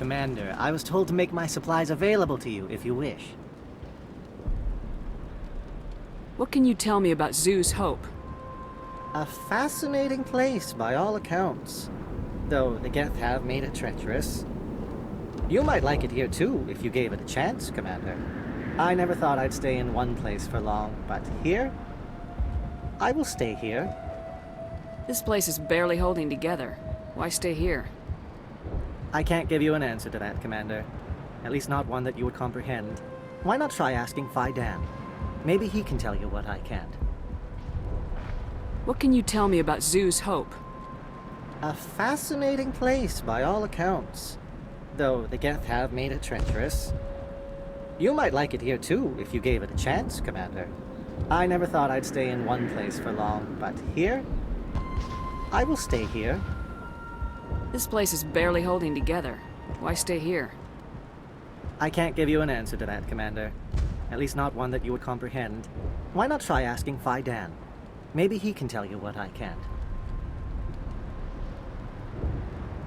Commander, I was told to make my supplies available to you if you wish. What can you tell me about Zoo's Hope? A fascinating place by all accounts, though the Geth have made it treacherous. You might like it here too if you gave it a chance, Commander. I never thought I'd stay in one place for long, but here? I will stay here. This place is barely holding together. Why stay here? I can't give you an answer to that, Commander. At least not one that you would comprehend. Why not try asking Dan? Maybe he can tell you what I can't. What can you tell me about Zoo's Hope? A fascinating place by all accounts, though the Geth have made it treacherous. You might like it here too if you gave it a chance, Commander. I never thought I'd stay in one place for long, but here? I will stay here. This place is barely holding together. Why stay here? I can't give you an answer to that, Commander. At least not one that you would comprehend. Why not try asking Dan? Maybe he can tell you what I can't.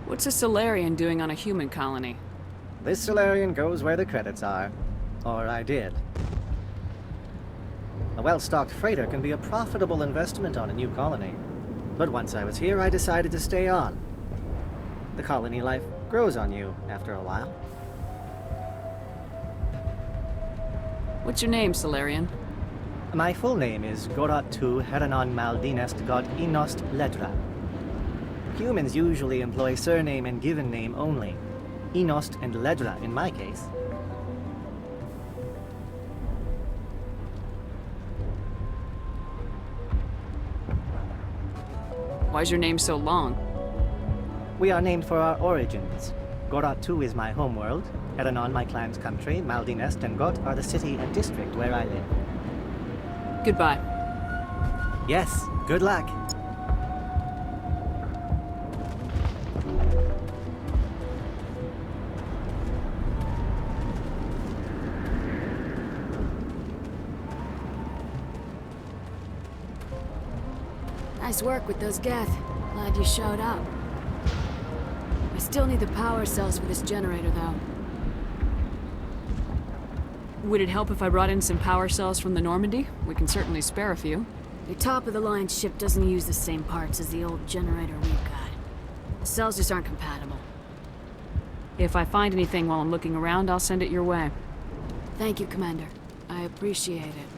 What's a Solarian doing on a human colony? This Solarian goes where the credits are. Or I did. A well-stocked freighter can be a profitable investment on a new colony. But once I was here, I decided to stay on. The colony life grows on you after a while. What's your name, Solarian? My full name is Goratu Heranon Maldinest God Inost Ledra. Humans usually employ surname and given name only. Inost and Ledra in my case. Why's your name so long? We are named for our origins. Goratu is my homeworld, Heranon my clan's country, Maldinest and Got are the city and district where I live. Goodbye. Yes, good luck. Nice work with those Geth. Glad you showed up. I still need the power cells for this generator, though. Would it help if I brought in some power cells from the Normandy? We can certainly spare a few. The top-of-the-line ship doesn't use the same parts as the old generator we've got. The cells just aren't compatible. If I find anything while I'm looking around, I'll send it your way. Thank you, Commander. I appreciate it.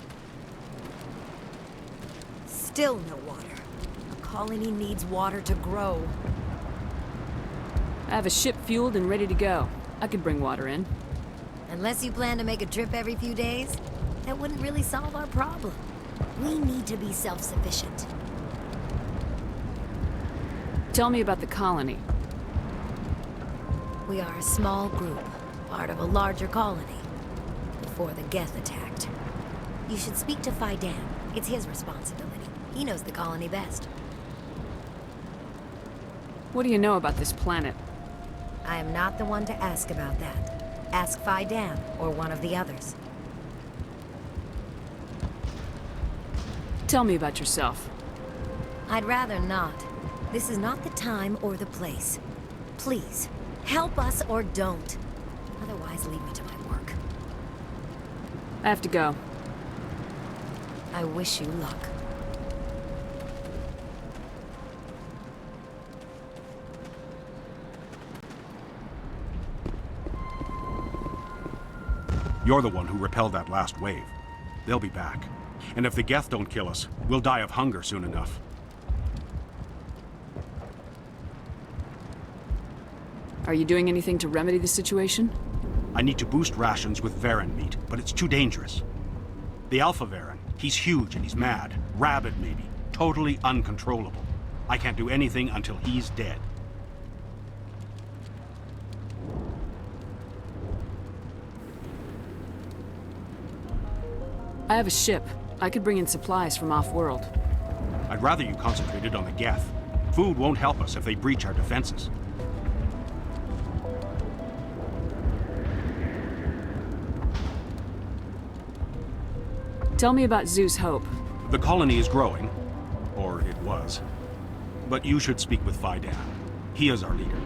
Still no water. A colony needs water to grow. I have a ship fueled and ready to go. I could bring water in. Unless you plan to make a trip every few days, that wouldn't really solve our problem. We need to be self-sufficient. Tell me about the colony. We are a small group, part of a larger colony, before the Geth attacked. You should speak to Dan. It's his responsibility. He knows the colony best. What do you know about this planet? I am not the one to ask about that. Ask Dan or one of the others. Tell me about yourself. I'd rather not. This is not the time or the place. Please, help us or don't. Otherwise, leave me to my work. I have to go. I wish you luck. You're the one who repelled that last wave. They'll be back. And if the Geth don't kill us, we'll die of hunger soon enough. Are you doing anything to remedy the situation? I need to boost rations with Varen meat, but it's too dangerous. The Alpha Varen, he's huge and he's mad. Rabid, maybe. Totally uncontrollable. I can't do anything until he's dead. I have a ship. I could bring in supplies from off-world. I'd rather you concentrated on the Geth. Food won't help us if they breach our defenses. Tell me about Zoo's Hope. The colony is growing. Or it was. But you should speak with Dan. He is our leader.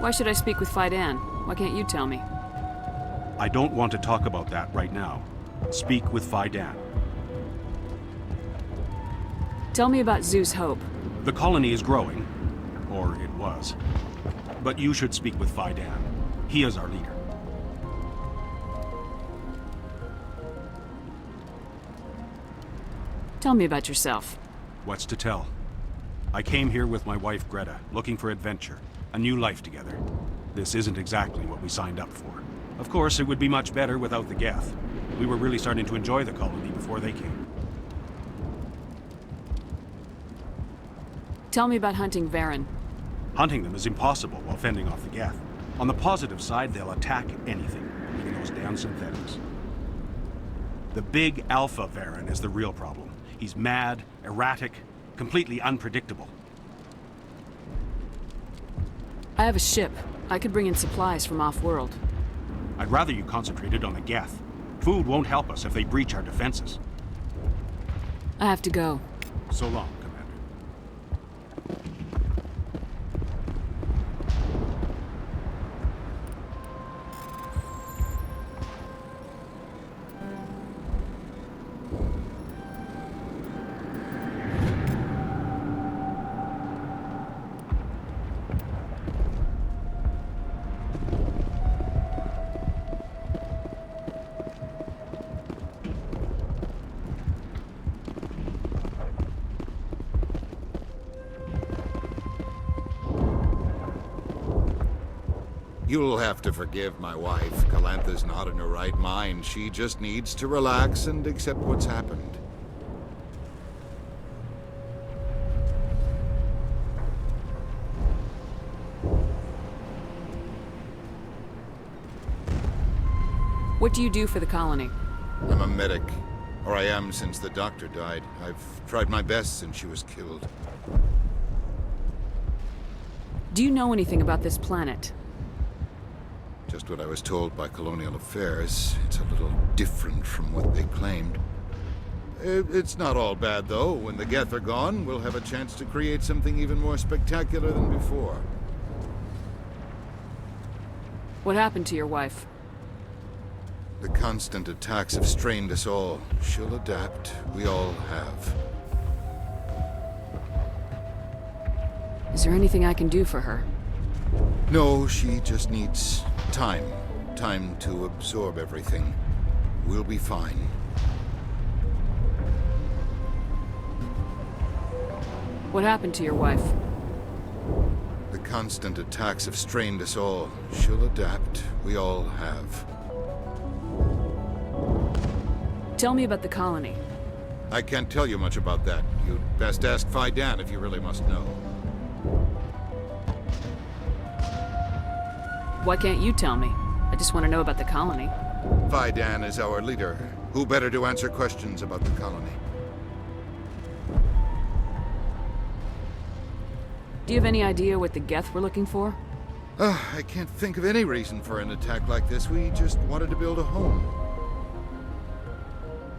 Why should I speak with Fidan? Why can't you tell me? I don't want to talk about that right now. Speak with Fidan. Tell me about Zeus Hope. The colony is growing, or it was. But you should speak with Fidan. He is our leader. Tell me about yourself. What's to tell? I came here with my wife Greta, looking for adventure, a new life together. This isn't exactly what we signed up for. Of course, it would be much better without the Geth. We were really starting to enjoy the colony before they came. Tell me about hunting Varen. Hunting them is impossible while fending off the Geth. On the positive side, they'll attack anything, even those damn synthetics. The big Alpha Varen is the real problem. He's mad, erratic, completely unpredictable. I have a ship. I could bring in supplies from off-world. I'd rather you concentrated on the Geth. Food won't help us if they breach our defenses. I have to go. So long, Commander. You'll have to forgive my wife. Calantha's not in her right mind. She just needs to relax and accept what's happened. What do you do for the colony? I'm a medic. Or I am since the doctor died. I've tried my best since she was killed. Do you know anything about this planet? Just what I was told by Colonial Affairs. It's a little different from what they claimed. It's not all bad, though. When the Geth are gone, we'll have a chance to create something even more spectacular than before. What happened to your wife? The constant attacks have strained us all. She'll adapt. We all have. Is there anything I can do for her? No, she just needs time. Time to absorb everything. We'll be fine. What happened to your wife? The constant attacks have strained us all. She'll adapt. We all have. Tell me about the colony. I can't tell you much about that. You'd best ask Fidan if you really must know. Why can't you tell me? I just want to know about the colony. Fidan is our leader. Who better to answer questions about the colony? Do you have any idea what the Geth were looking for? I can't think of any reason for an attack like this. We just wanted to build a home.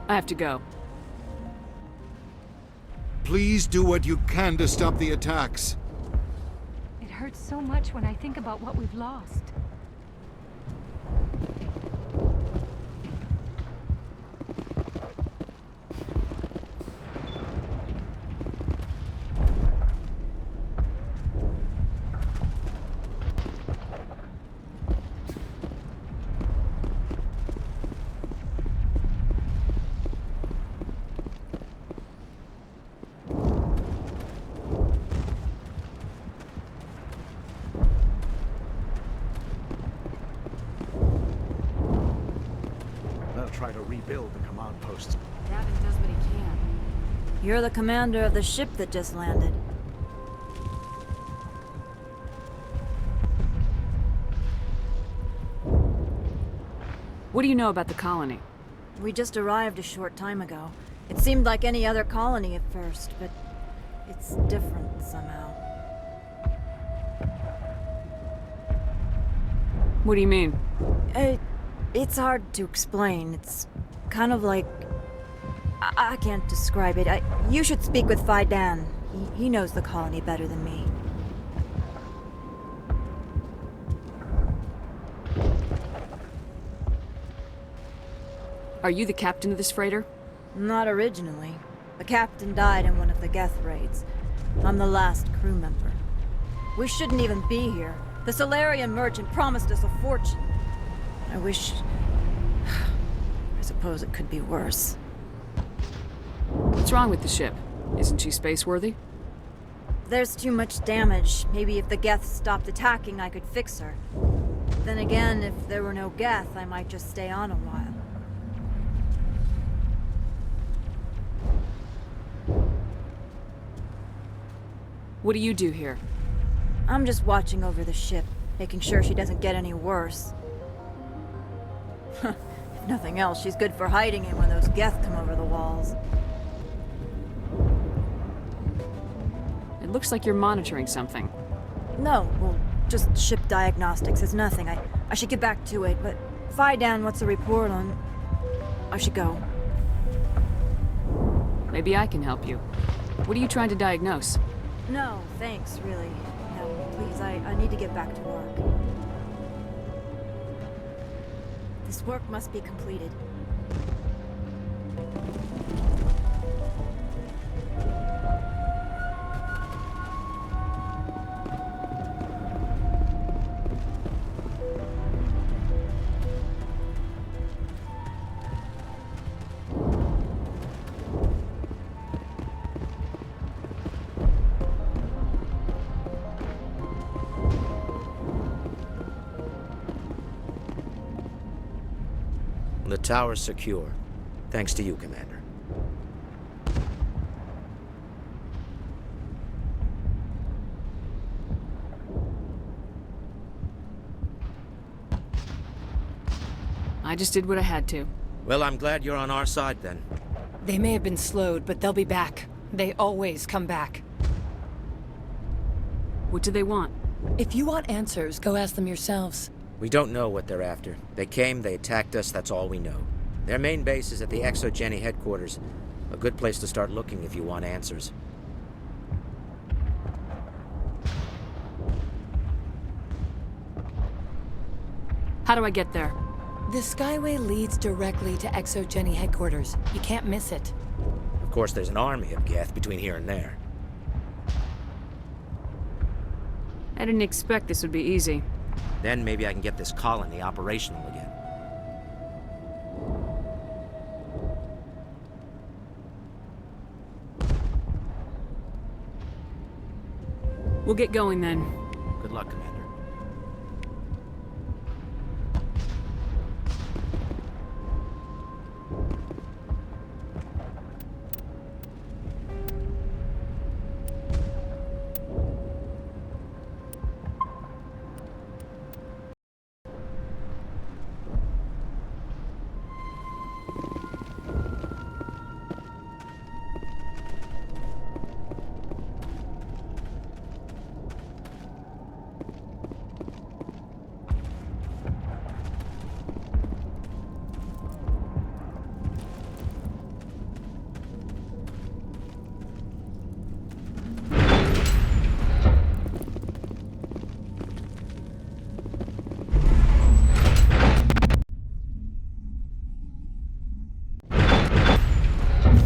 I have to go. Please do what you can to stop the attacks. It hurts so much when I think about what we've lost. Try to rebuild the command posts. Gavin does what he can. You're the commander of the ship that just landed. What do you know about the colony? We just arrived a short time ago. It seemed like any other colony at first, but it's different somehow. What do you mean? It's hard to explain. It's kind of like... I can't describe it. You should speak with Fidan. He knows the colony better than me. Are you the captain of this freighter? Not originally. The captain died in one of the Geth raids. I'm the last crew member. We shouldn't even be here. The Solarian merchant promised us a fortune. I wish... I suppose it could be worse. What's wrong with the ship? Isn't she space-worthy? There's too much damage. Maybe if the Geth stopped attacking, I could fix her. Then again, if there were no Geth, I might just stay on a while. What do you do here? I'm just watching over the ship, making sure she doesn't get any worse. If nothing else, she's good for hiding in when those Geth come over the walls. It looks like you're monitoring something. No, well, just ship diagnostics is nothing. I should get back to it, but Dan, what's the report on... I should go. Maybe I can help you. What are you trying to diagnose? No, thanks, really. No, please, I need to get back to work. This work must be completed. The tower's secure. Thanks to you, Commander. I just did what I had to. Well, I'm glad you're on our side, then. They may have been slowed, but they'll be back. They always come back. What do they want? If you want answers, go ask them yourselves. We don't know what they're after. They came, they attacked us, that's all we know. Their main base is at the Exogeny headquarters. A good place to start looking if you want answers. How do I get there? The Skyway leads directly to Exogeny headquarters. You can't miss it. Of course, there's an army of Geth between here and there. I didn't expect this would be easy. Then maybe I can get this colony operational again. We'll get going then. Good luck, Commander.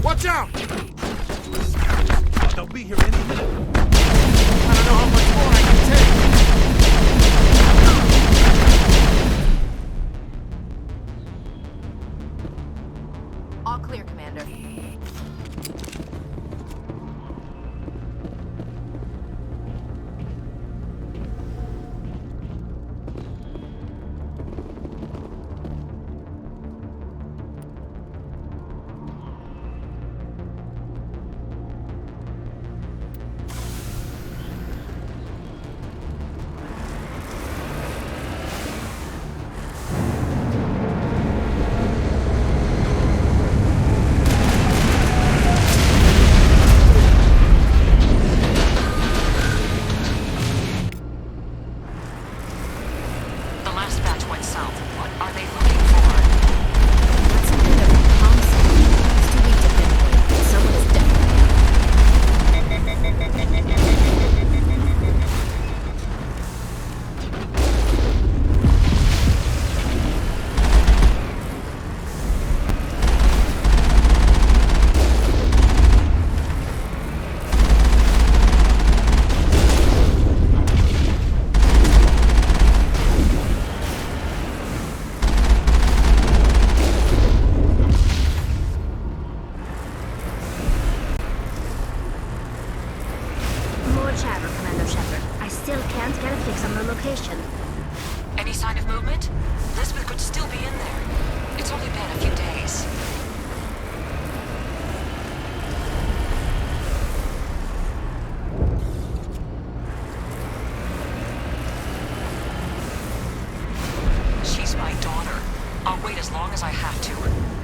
Watch out! They'll be here any minute. I don't know how much more I can take. All clear, Commander. I'll wait as long as I have to.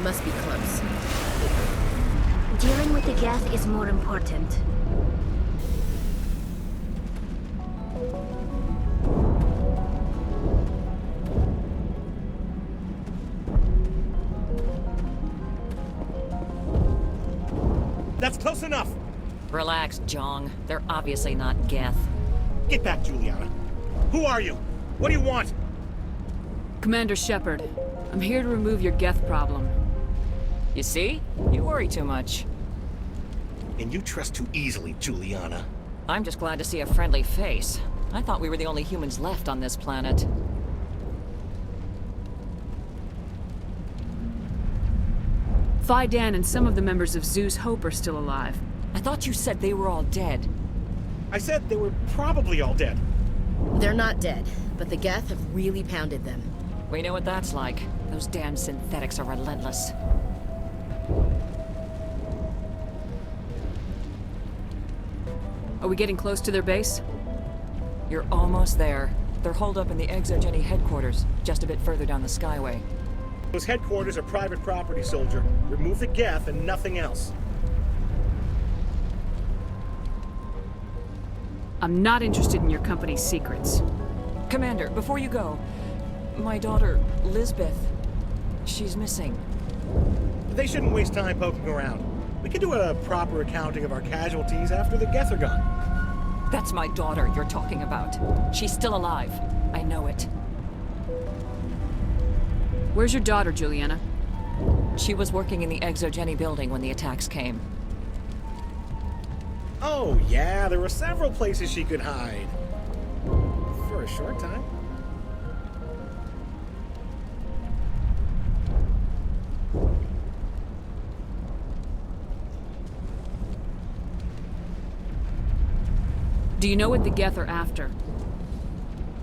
must be close. Dealing with the Geth is more important. That's close enough! Relax, Jong. They're obviously not Geth. Get back, Juliana. Who are you? What do you want? Commander Shepard, I'm here to remove your Geth problem. You see? You worry too much. And you trust too easily, Juliana. I'm just glad to see a friendly face. I thought we were the only humans left on this planet. Dan and some of the members of Zoo's Hope are still alive. I thought you said they were all dead. I said they were probably all dead. They're not dead, but the Geth have really pounded them. We know what that's like. Those damn synthetics are relentless. Are we getting close to their base? You're almost there. They're holed up in the Exogeny headquarters, just a bit further down the Skyway. Those headquarters are private property, soldier. Remove the Geth and nothing else. I'm not interested in your company's secrets. Commander, before you go, my daughter, Lisbeth, she's missing. They shouldn't waste time poking around. We can do a proper accounting of our casualties after the Geth are gone. That's my daughter you're talking about. She's still alive. I know it. Where's your daughter, Juliana? She was working in the Exogeny building when the attacks came. Oh, yeah, there were several places she could hide. For a short time. Do you know what the Geth are after?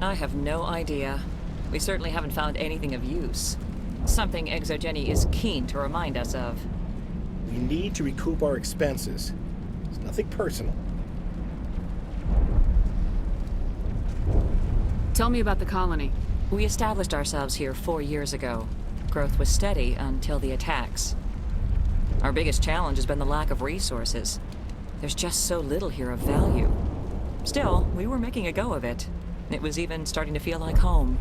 I have no idea. We certainly haven't found anything of use. Something Exogeny is keen to remind us of. We need to recoup our expenses. It's nothing personal. Tell me about the colony. We established ourselves here 4 years ago. Growth was steady until the attacks. Our biggest challenge has been the lack of resources. There's just so little here of value. Still, we were making a go of it. It was even starting to feel like home.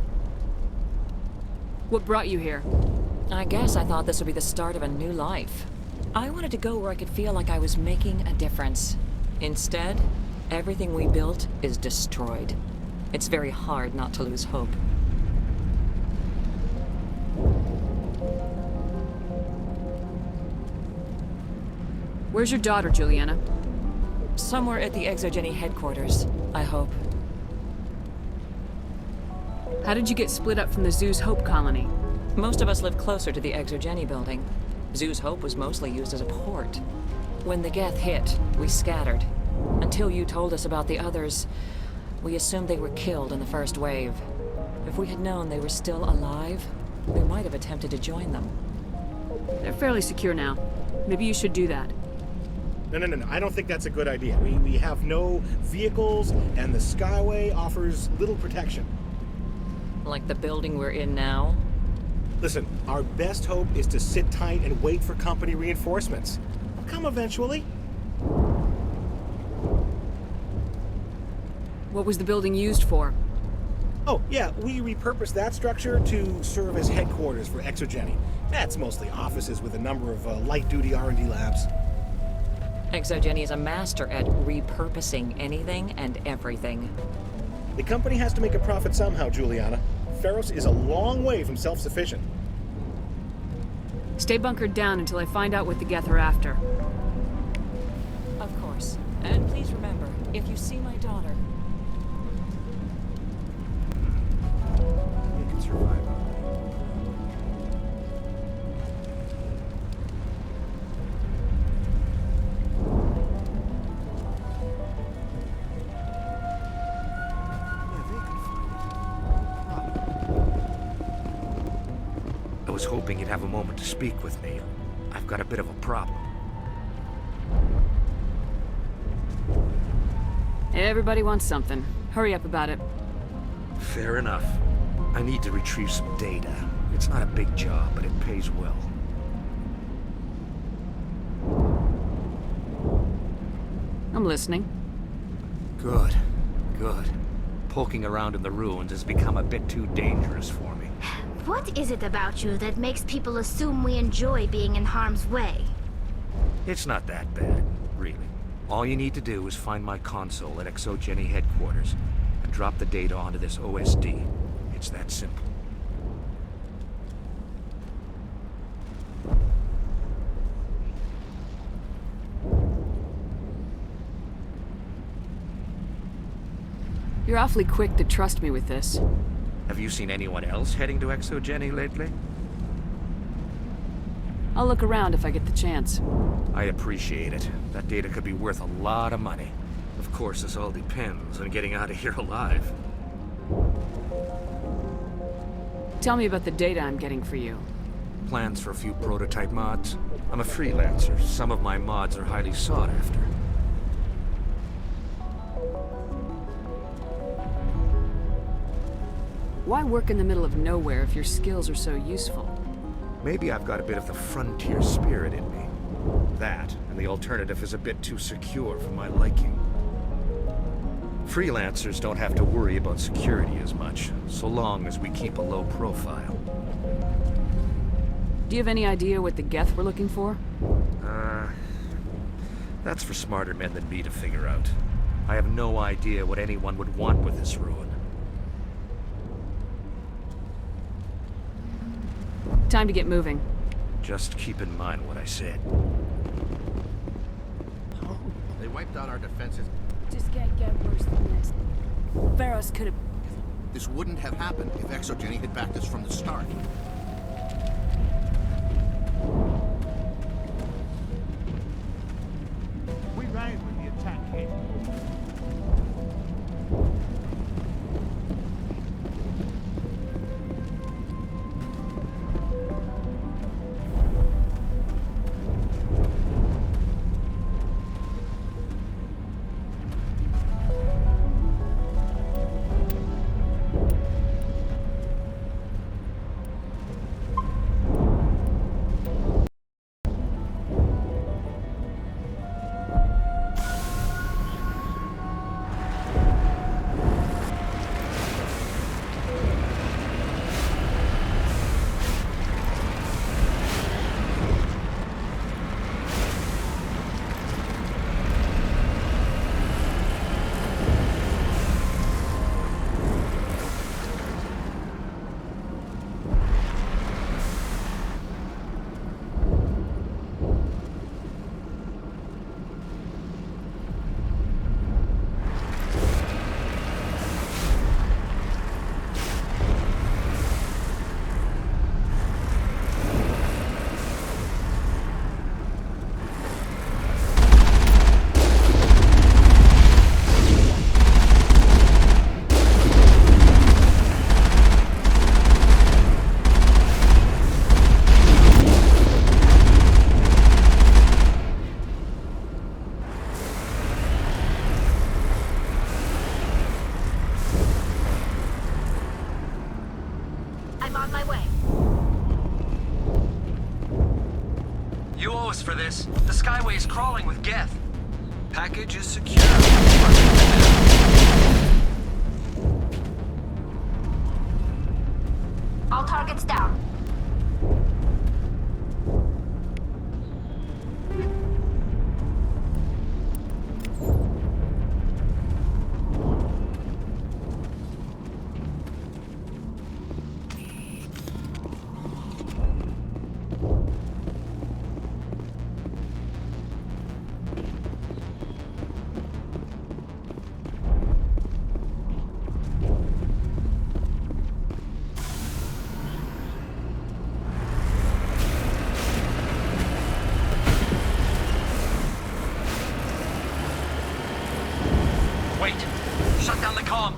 What brought you here? I guess I thought this would be the start of a new life. I wanted to go where I could feel like I was making a difference. Instead, everything we built is destroyed. It's very hard not to lose hope. Where's your daughter, Juliana? Somewhere at the Exogeny headquarters, I hope. How did you get split up from the Zoo's Hope colony? Most of us lived closer to the Exogeny building. Zoo's Hope was mostly used as a port. When the Geth hit, we scattered. Until you told us about the others, we assumed they were killed in the first wave. If we had known they were still alive, we might have attempted to join them. They're fairly secure now. Maybe you should do that. No. I don't think that's a good idea. We have no vehicles, and the Skyway offers little protection. Like the building we're in now? Listen, our best hope is to sit tight and wait for company reinforcements. They'll come eventually. What was the building used for? Oh, yeah, we repurposed that structure to serve as headquarters for Exogeny. That's mostly offices with a number of light-duty R&D labs. Exogeny is a master at repurposing anything and everything. The company has to make a profit somehow, Juliana. Feros is a long way from self-sufficient. Stay bunkered down until I find out what the Geth are after. Of course. And please remember, if you see my daughter... You can survive. I was hoping you'd have a moment to speak with me. I've got a bit of a problem. Everybody wants something. Hurry up about it. Fair enough. I need to retrieve some data. It's not a big job, but it pays well. I'm listening. Good. Good. Poking around in the ruins has become a bit too dangerous for me. What is it about you that makes people assume we enjoy being in harm's way? It's not that bad, really. All you need to do is find my console at ExoGeni headquarters and drop the data onto this OSD. It's that simple. You're awfully quick to trust me with this. Have you seen anyone else heading to ExoGeni lately? I'll look around if I get the chance. I appreciate it. That data could be worth a lot of money. Of course, this all depends on getting out of here alive. Tell me about the data I'm getting for you. Plans for a few prototype mods. I'm a freelancer. Some of my mods are highly sought after. Why work in the middle of nowhere if your skills are so useful? Maybe I've got a bit of the frontier spirit in me. That, and the alternative is a bit too secure for my liking. Freelancers don't have to worry about security as much, so long as we keep a low profile. Do you have any idea what the Geth were looking for? That's for smarter men than me to figure out. I have no idea what anyone would want with this ruin. Time to get moving. Just keep in mind what I said. They wiped out our defenses. Just can't get worse than this. Pharaohs could have... This wouldn't have happened if ExoGeni had backed us from the start. We ran when the attack hit. I'm on my way. You owe us for this. The Skyway is crawling with Geth. Package is secure. All targets down. Shut down the comm!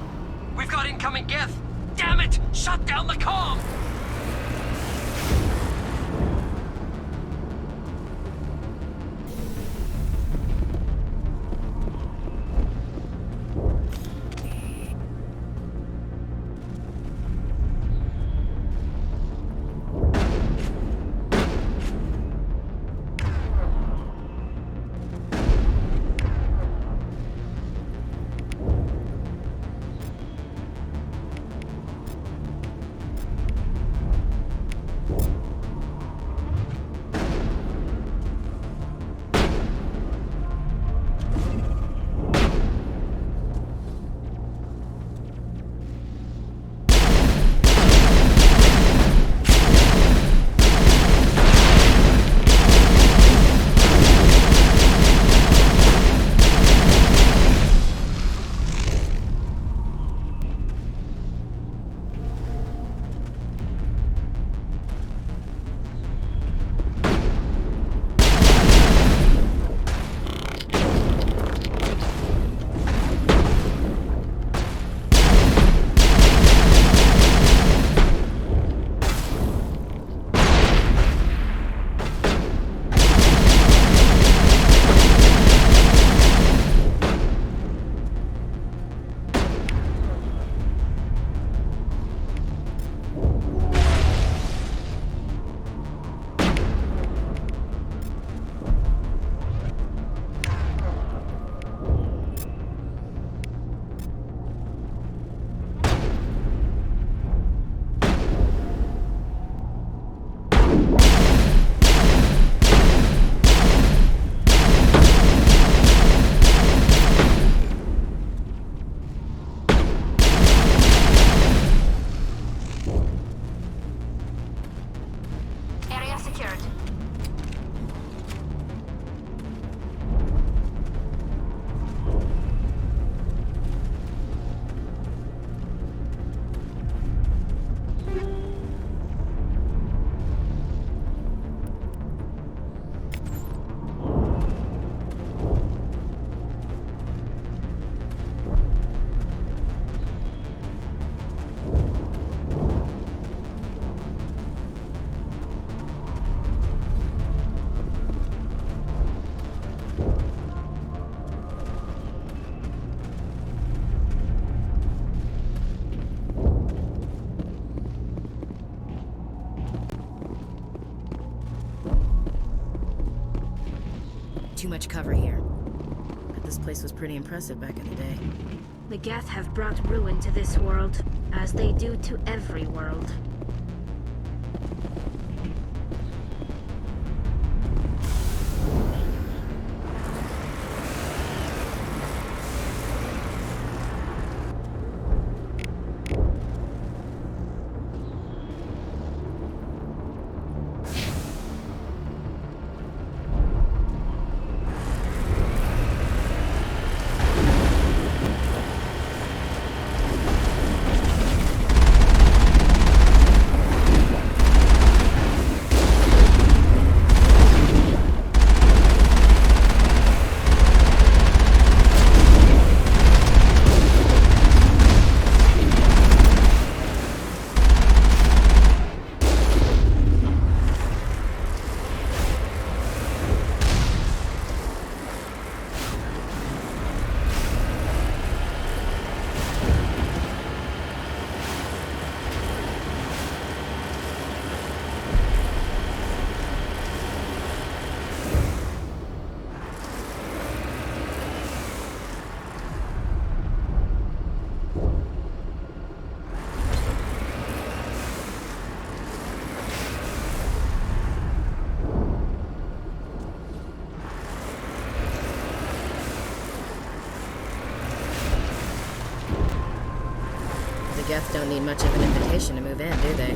We've got incoming Geth! Damn it! Shut down the comm! too much cover here. But this place was pretty impressive back in the day. The Geth have brought ruin to this world, as they do to every world. The Geth don't need much of an invitation to move in, do they?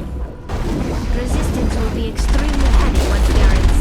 Resistance will be extremely heavy once we are inside.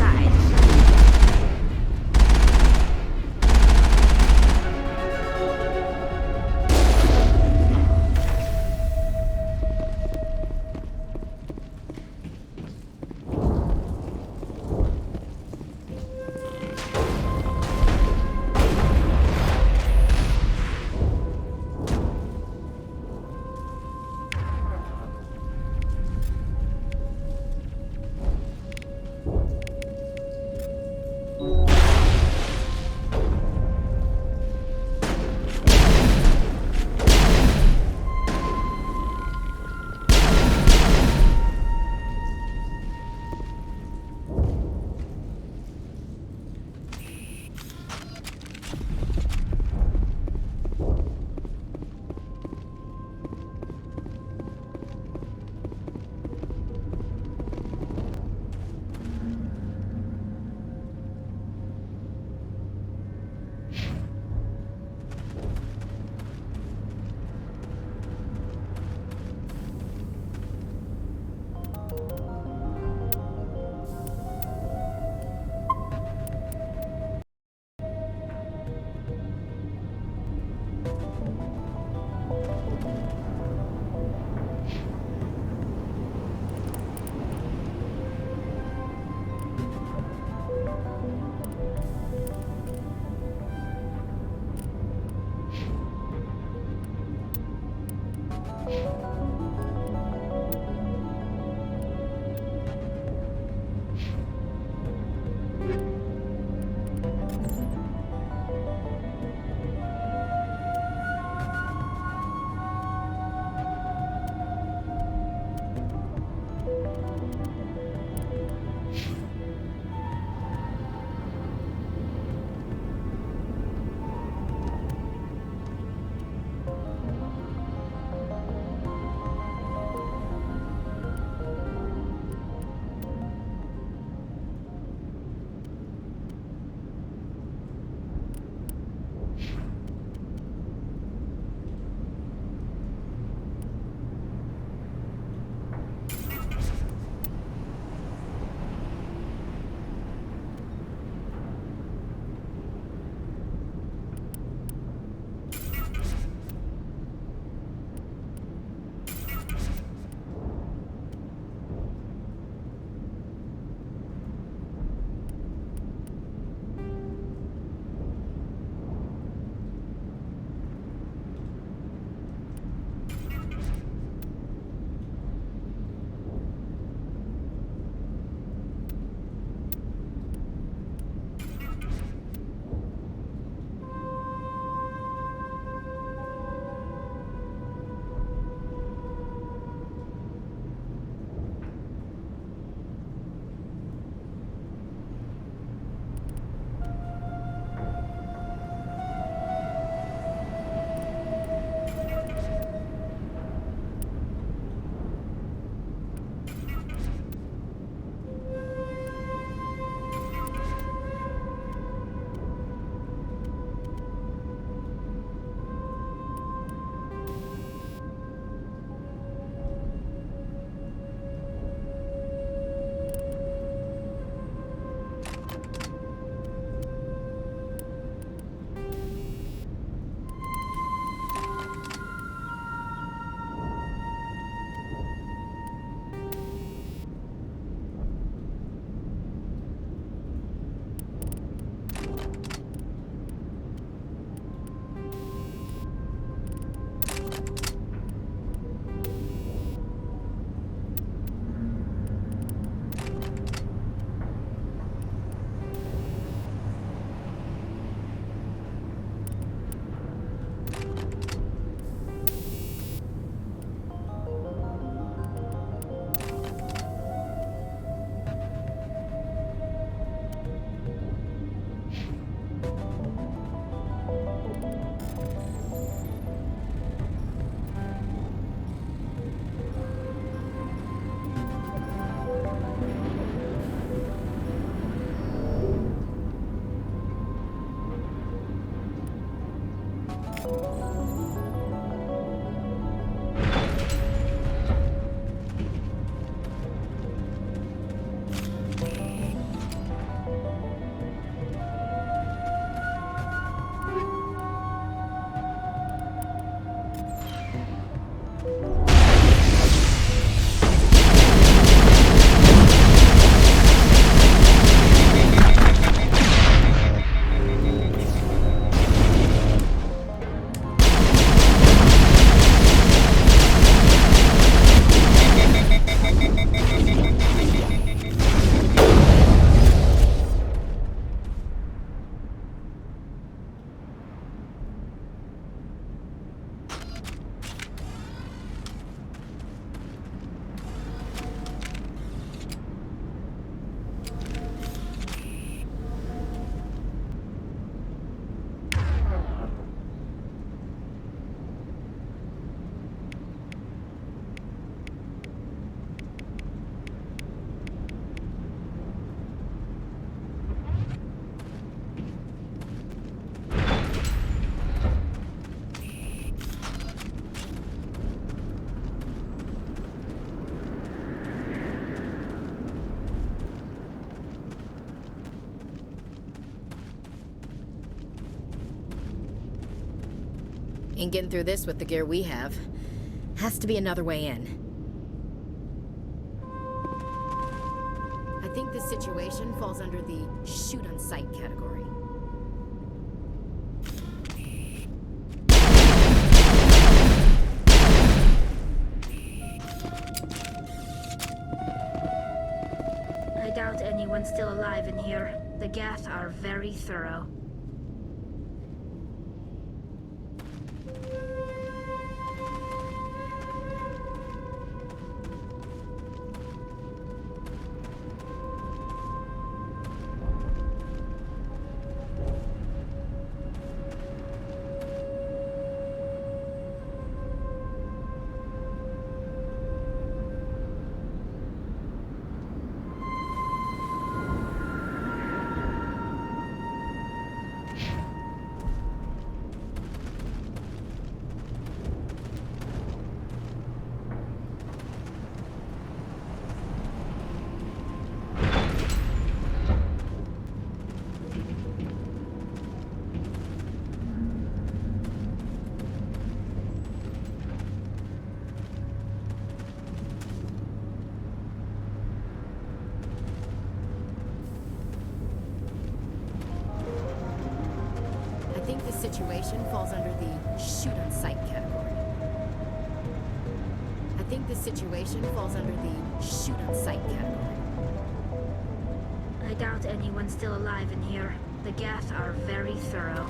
Ain't getting through this with the gear we have. Has to be another way in. I think this situation falls under the shoot-on-sight category. I doubt anyone's still alive in here. The Geth are very thorough. Situation falls under the shoot-on-sight category. I think this situation falls under the shoot-on-sight category. I doubt anyone's still alive in here. The Geth are very thorough.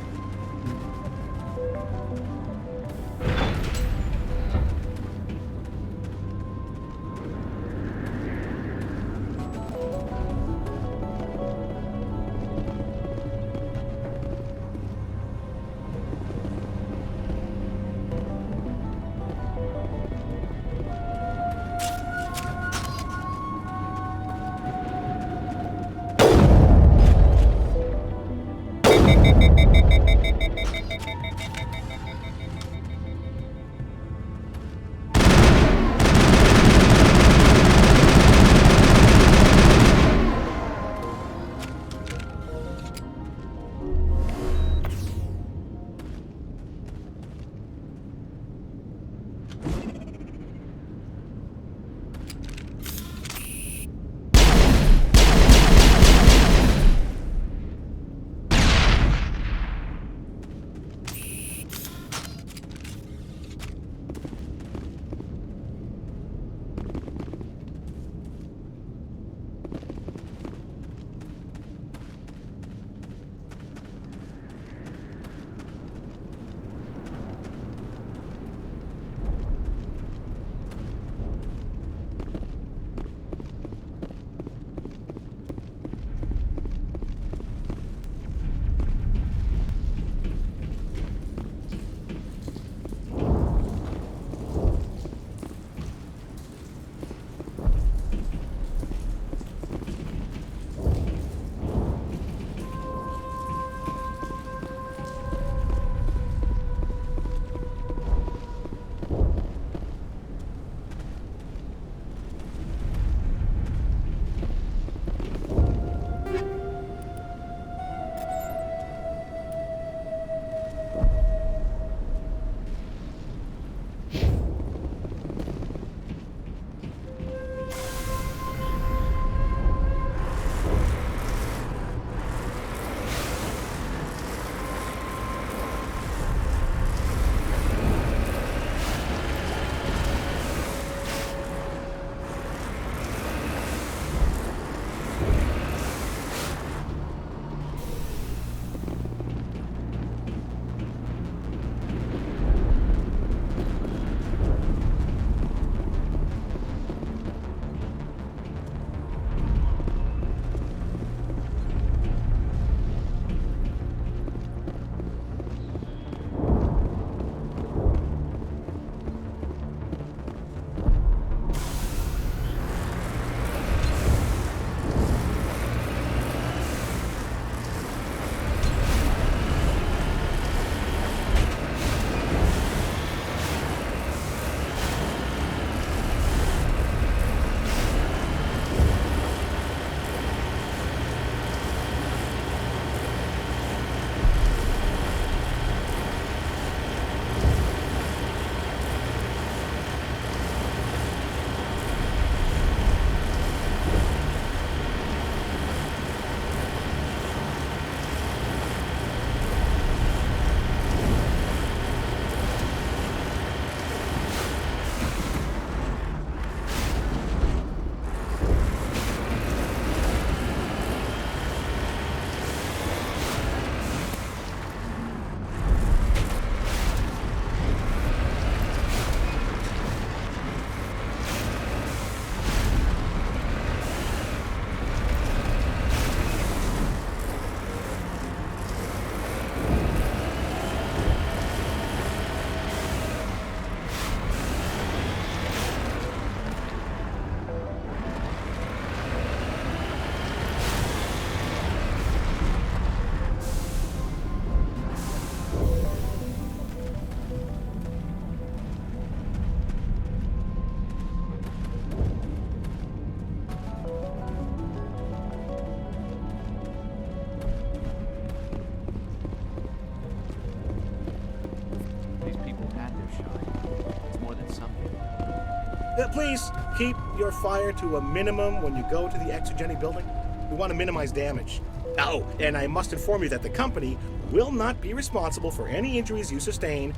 Please, keep your fire to a minimum when you go to the Exogeny building. We want to minimize damage. Oh, and I must inform you that the company will not be responsible for any injuries you sustain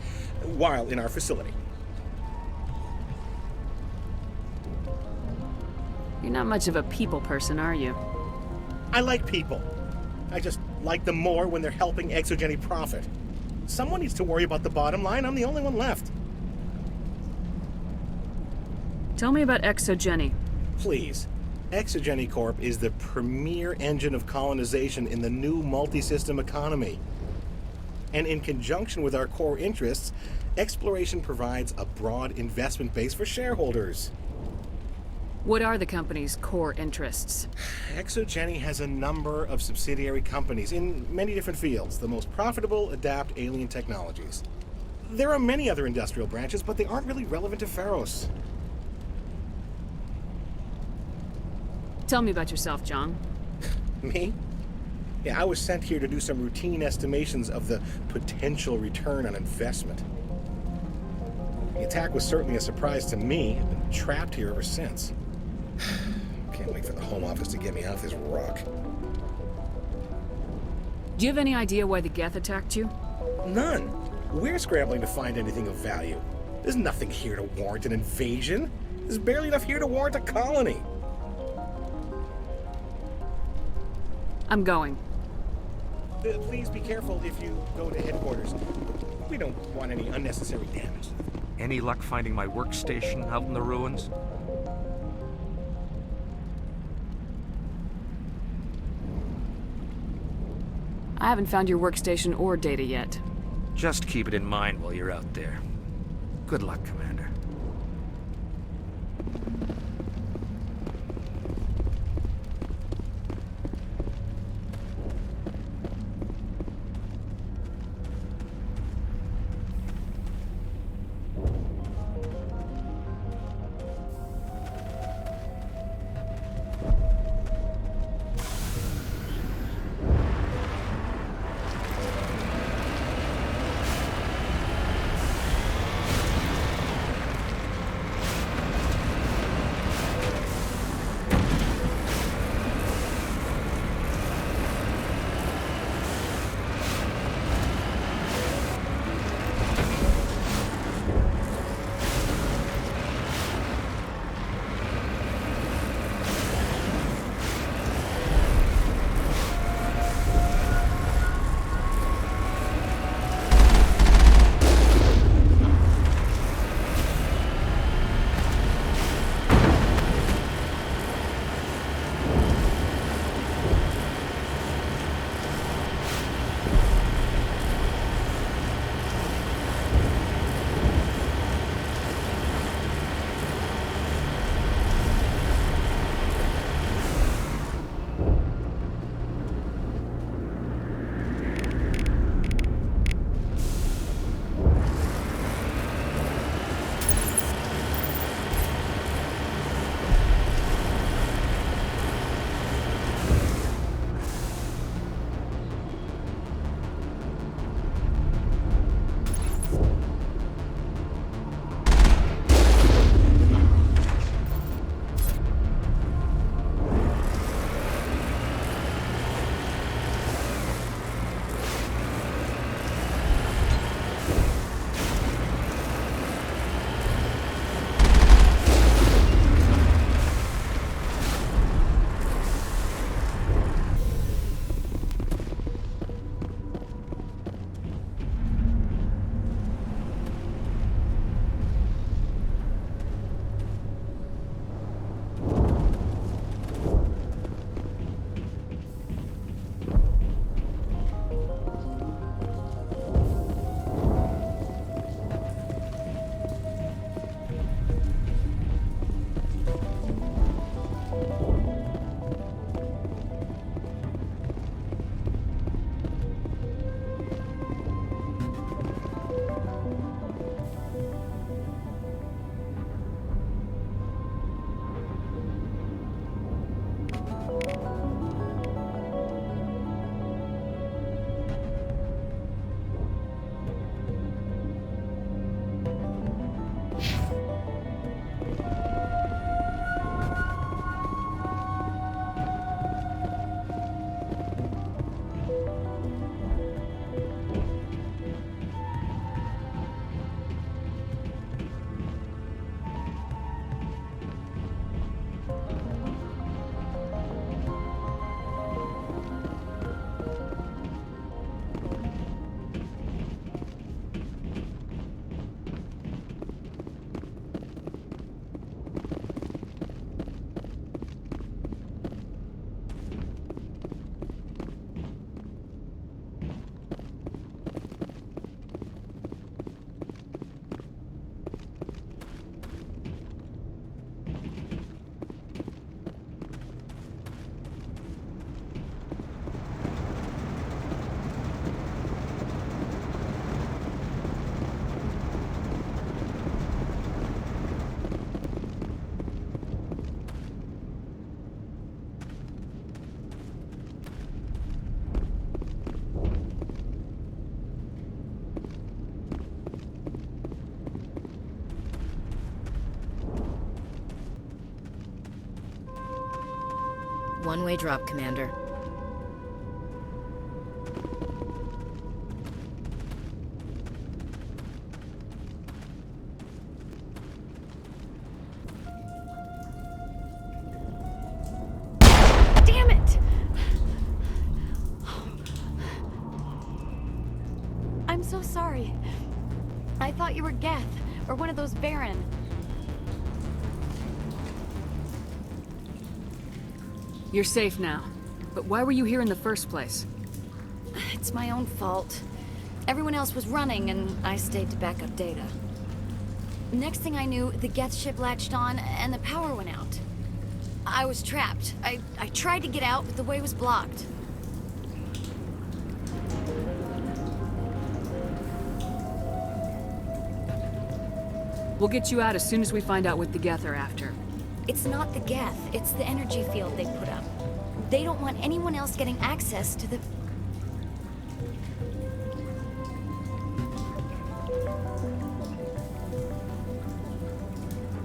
while in our facility. You're not much of a people person, are you? I like people. I just like them more when they're helping Exogeny profit. Someone needs to worry about the bottom line. I'm the only one left. Tell me about Exogeny. Please. Exogeny Corp is the premier engine of colonization in the new multi-system economy. And in conjunction with our core interests, exploration provides a broad investment base for shareholders. What are the company's core interests? Exogeny has a number of subsidiary companies in many different fields. The most profitable adapt alien technologies. There are many other industrial branches, but they aren't really relevant to Pharos. Tell me about yourself, John. Me? Yeah, I was sent here to do some routine estimations of the potential return on investment. The attack was certainly a surprise to me. I've been trapped here ever since. Can't wait for the Home Office to get me off this rock. Do you have any idea why the Geth attacked you? None. We're scrambling to find anything of value. There's nothing here to warrant an invasion. There's barely enough here to warrant a colony. I'm going. Please be careful if you go to headquarters. We don't want any unnecessary damage. Any luck finding my workstation out in the ruins? I haven't found your workstation or data yet. Just keep it in mind while you're out there. Good luck, Commander. One-way drop, Commander. Damn it! I'm so sorry. I thought you were Geth, or one of those Baron. You're safe now. But why were you here in the first place? It's my own fault. Everyone else was running, and I stayed to back up data. Next thing I knew, the Geth ship latched on, and the power went out. I was trapped. I tried to get out, but the way was blocked. We'll get you out as soon as we find out what the Geth are after. It's not the Geth, it's the energy field they put up. They don't want anyone else getting access to the...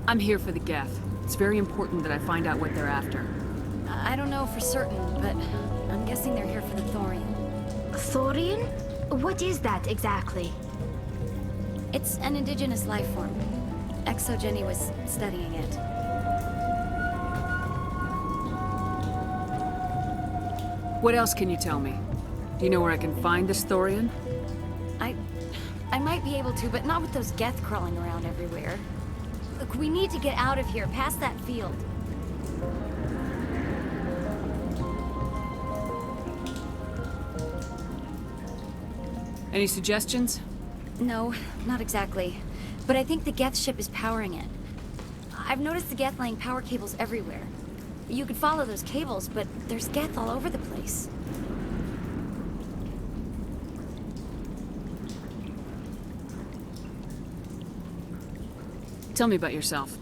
I'm here for the Geth. It's very important that I find out what they're after. I don't know for certain, but I'm guessing they're here for the Thorian. Thorian? What is that exactly? It's an indigenous life form. Exogeny was studying it. What else can you tell me? Do you know where I can find this Thorian? I might be able to, but not with those Geth crawling around everywhere. Look, we need to get out of here, past that field. Any suggestions? No, not exactly. But I think the Geth ship is powering it. I've noticed the Geth laying power cables everywhere. You could follow those cables, but there's Geth all over the place. Tell me about yourself.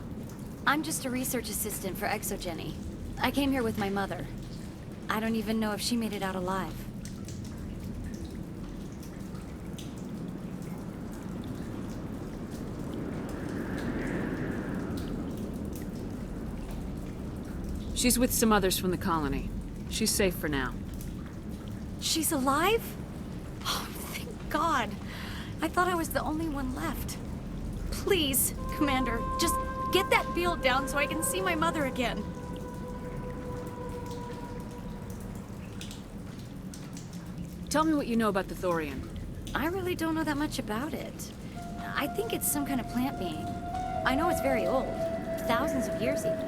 I'm just a research assistant for Exogeny. I came here with my mother. I don't even know if she made it out alive. She's with some others from the colony. She's safe for now. She's alive? Oh, thank God. I thought I was the only one left. Please, Commander, just get that field down so I can see my mother again. Tell me what you know about the Thorian. I really don't know that much about it. I think it's some kind of plant being. I know it's very old. Thousands of years even.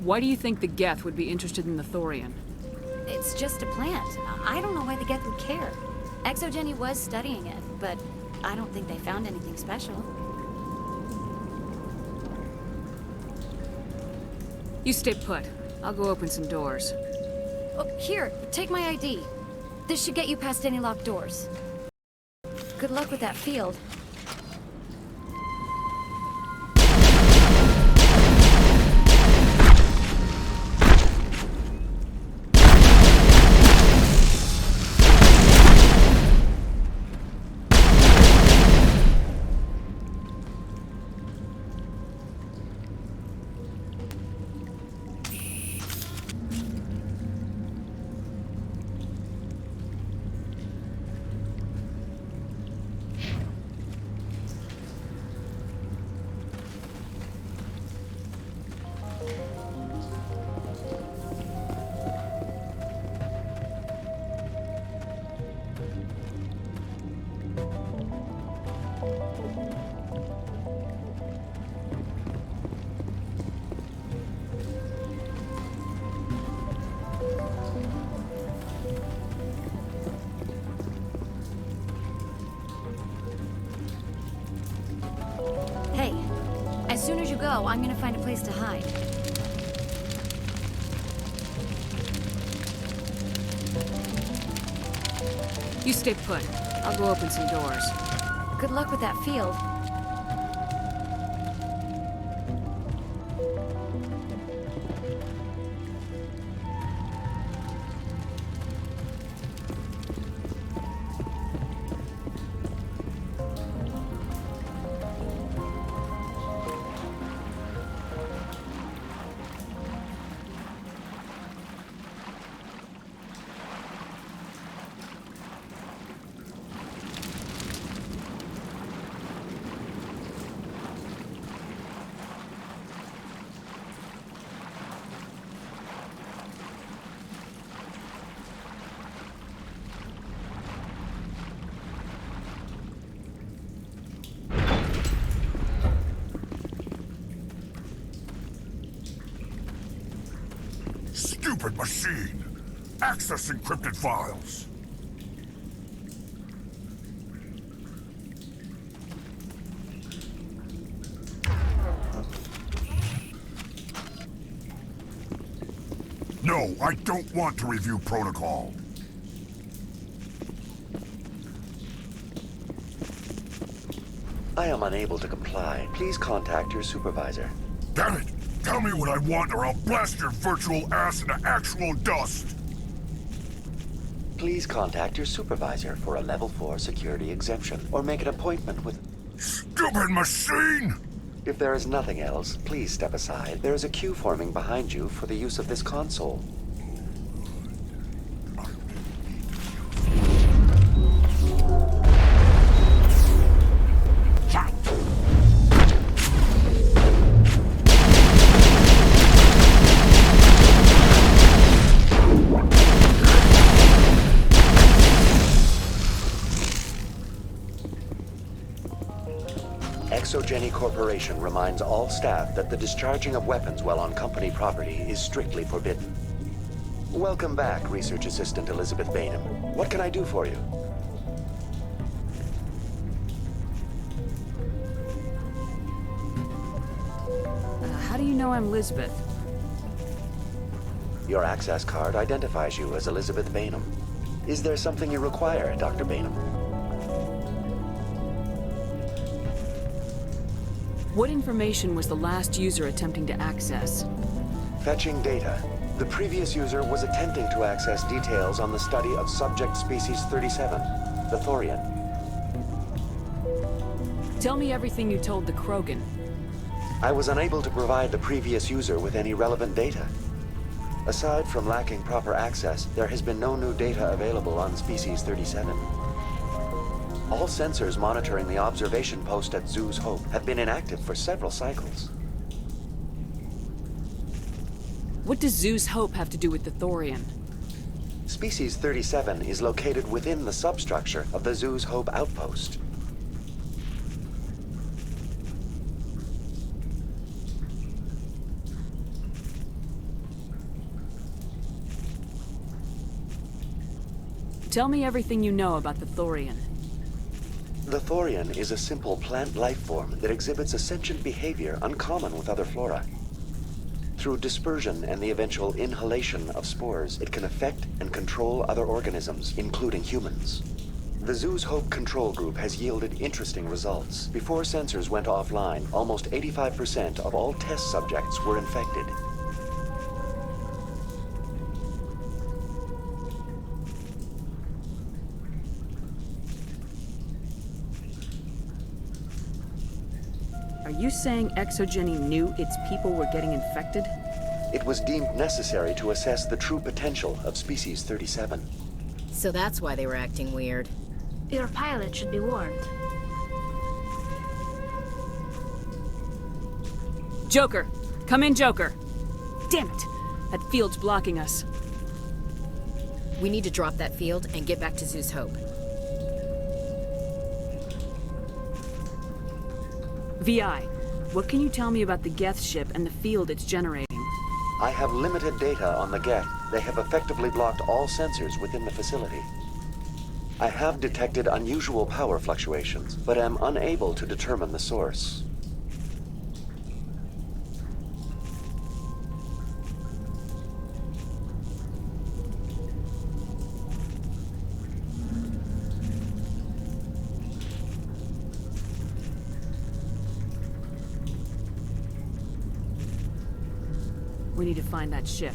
Why do you think the Geth would be interested in the Thorian? It's just a plant. I don't know why the Geth would care. Exogeny was studying it, but I don't think they found anything special. You stay put. I'll go open some doors. Oh, here, take my ID. This should get you past any locked doors. Good luck with that field. Hey, as soon as you go, I'm gonna find a place to hide. You stay put. I'll go open some doors. Good luck with that field. machine. Access encrypted files. No, I don't want to review protocol. I am unable to comply. Please contact your supervisor. Damn it! Tell me what I want or I'll blast your virtual ass into actual dust! Please contact your supervisor for a level 4 security exemption, or make an appointment with... Stupid machine! If there is nothing else, please step aside. There is a queue forming behind you for the use of this console. Exogeny Corporation reminds all staff that the discharging of weapons while on company property is strictly forbidden. Welcome back, Research Assistant Elizabeth Bainham. What can I do for you? How do you know I'm Lisbeth? Your access card identifies you as Elizabeth Bainham. Is there something you require, Dr. Bainham? What information was the last user attempting to access? Fetching data. The previous user was attempting to access details on the study of subject species 37, the Thorian. Tell me everything you told the Krogan. I was unable to provide the previous user with any relevant data. Aside from lacking proper access, there has been no new data available on species 37. All sensors monitoring the observation post at Zoo's Hope have been inactive for several cycles. What does Zoo's Hope have to do with the Thorian? Species 37 is located within the substructure of the Zoo's Hope outpost. Tell me everything you know about the Thorian. The Thorian is a simple plant life form that exhibits a sentient behavior uncommon with other flora. Through dispersion and the eventual inhalation of spores, it can affect and control other organisms, including humans. The Zoo's Hope control group has yielded interesting results. Before sensors went offline, almost 85% of all test subjects were infected. Are you saying Exogeny knew its people were getting infected? It was deemed necessary to assess the true potential of species 37. So that's why they were acting weird. Your pilot should be warned. Joker! Come in, Joker! Damn it! That field's blocking us. We need to drop that field and get back to Zoo's Hope. VI, what can you tell me about the Geth ship and the field it's generating? I have limited data on the Geth. They have effectively blocked all sensors within the facility. I have detected unusual power fluctuations, but am unable to determine the source. We need to find that ship.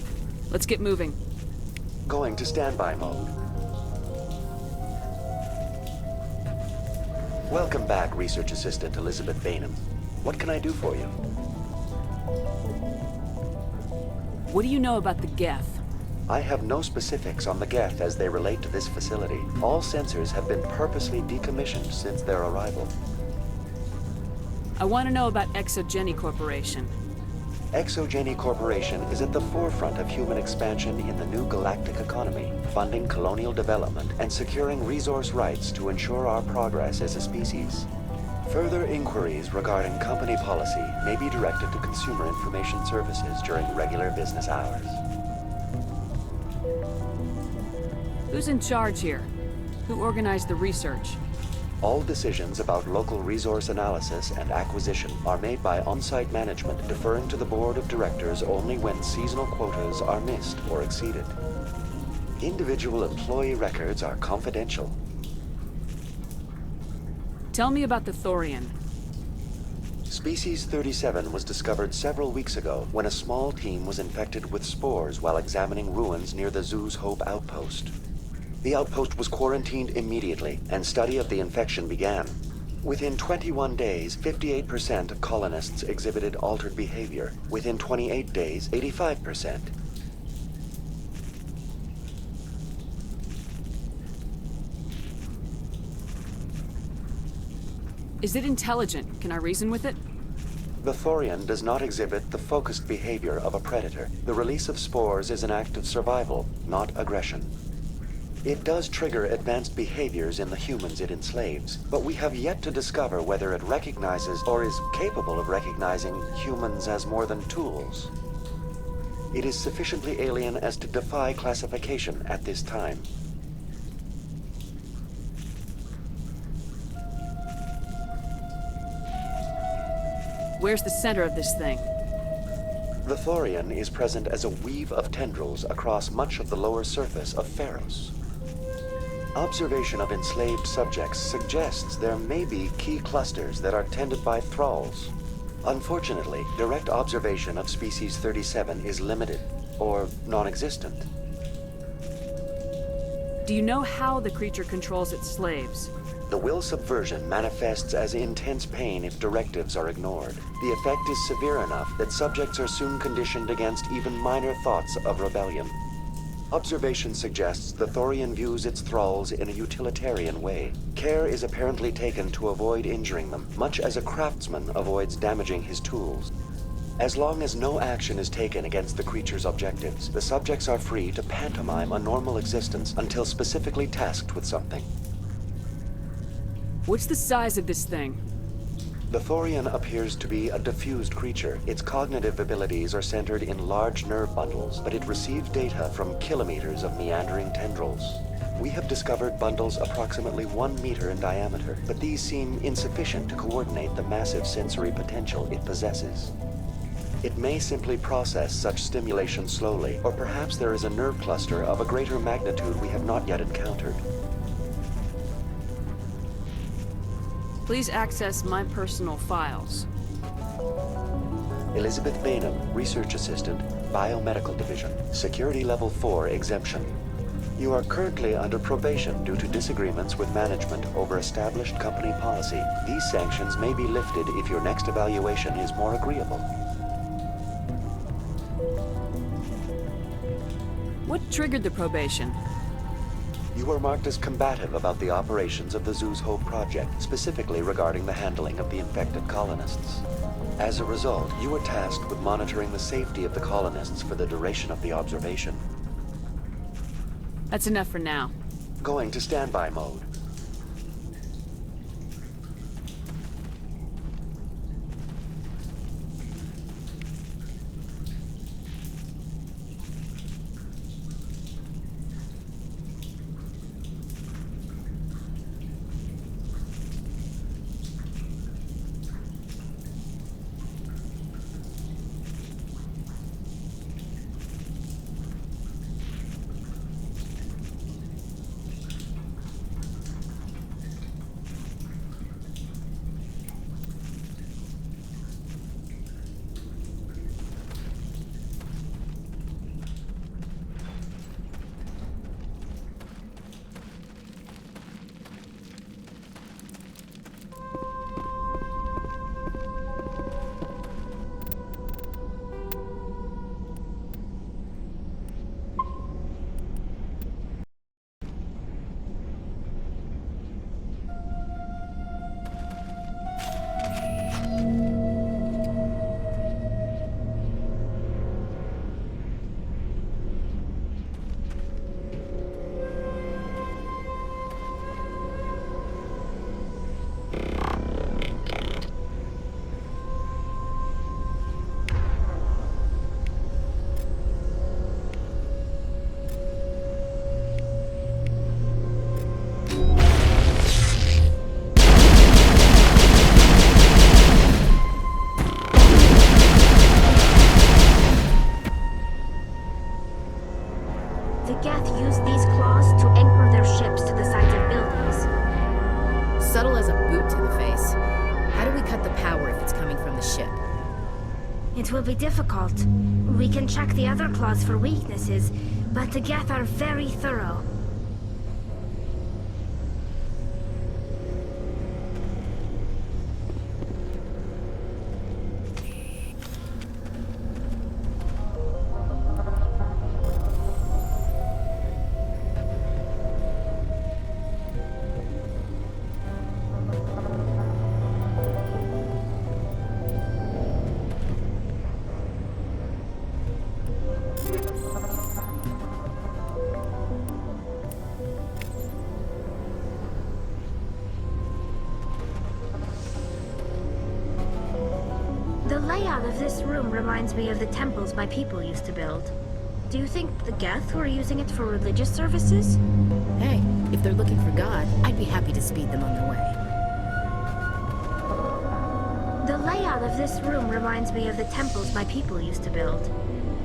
Let's get moving. Going to standby mode. Welcome back, Research Assistant Elizabeth Bainham. What can I do for you? What do you know about the Geth? I have no specifics on the Geth as they relate to this facility. All sensors have been purposely decommissioned since their arrival. I want to know about Exogeny Corporation. Exogeny Corporation is at the forefront of human expansion in the new galactic economy, funding colonial development and securing resource rights to ensure our progress as a species. Further inquiries regarding company policy may be directed to Consumer Information Services during regular business hours. Who's in charge here? Who organized the research? All decisions about local resource analysis and acquisition are made by on-site management, deferring to the board of directors only when seasonal quotas are missed or exceeded. Individual employee records are confidential. Tell me about the Thorian. Species 37 was discovered several weeks ago when a small team was infected with spores while examining ruins near the Zoo's Hope outpost. The outpost was quarantined immediately, and study of the infection began. Within 21 days, 58% of colonists exhibited altered behavior. Within 28 days, 85%. Is it intelligent? Can I reason with it? The Thorian does not exhibit the focused behavior of a predator. The release of spores is an act of survival, not aggression. It does trigger advanced behaviors in the humans it enslaves, but we have yet to discover whether it recognizes or is capable of recognizing humans as more than tools. It is sufficiently alien as to defy classification at this time. Where's the center of this thing? The Thorian is present as a weave of tendrils across much of the lower surface of Pharos. Observation of enslaved subjects suggests there may be key clusters that are tended by thralls. Unfortunately, direct observation of species 37 is limited, or non-existent. Do you know how the creature controls its slaves? The will subversion manifests as intense pain if directives are ignored. The effect is severe enough that subjects are soon conditioned against even minor thoughts of rebellion. Observation suggests the Thorian views its thralls in a utilitarian way. Care is apparently taken to avoid injuring them, much as a craftsman avoids damaging his tools. As long as no action is taken against the creature's objectives, the subjects are free to pantomime a normal existence until specifically tasked with something. What's the size of this thing? The Thorian appears to be a diffused creature. Its cognitive abilities are centered in large nerve bundles, but it receives data from kilometers of meandering tendrils. We have discovered bundles approximately 1 meter in diameter, but these seem insufficient to coordinate the massive sensory potential it possesses. It may simply process such stimulation slowly, or perhaps there is a nerve cluster of a greater magnitude we have not yet encountered. Please access my personal files. Elizabeth Bainham, Research Assistant, Biomedical Division, Security Level 4 exemption. You are currently under probation due to disagreements with management over established company policy. These sanctions may be lifted if your next evaluation is more agreeable. What triggered the probation? You were marked as combative about the operations of the Zoo's Hope project, specifically regarding the handling of the infected colonists. As a result, you were tasked with monitoring the safety of the colonists for the duration of the observation. That's enough for now. Going to standby mode. It will be difficult. We can check the other claws for weaknesses, but the Geth are very thorough. The layout of this room reminds me of the temples my people used to build. Do you think the Geth were using it for religious services? Hey, if they're looking for God, I'd be happy to speed them on their way. The layout of this room reminds me of the temples my people used to build.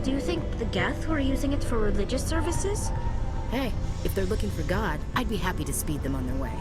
Do you think the Geth were using it for religious services? Hey, if they're looking for God, I'd be happy to speed them on their way.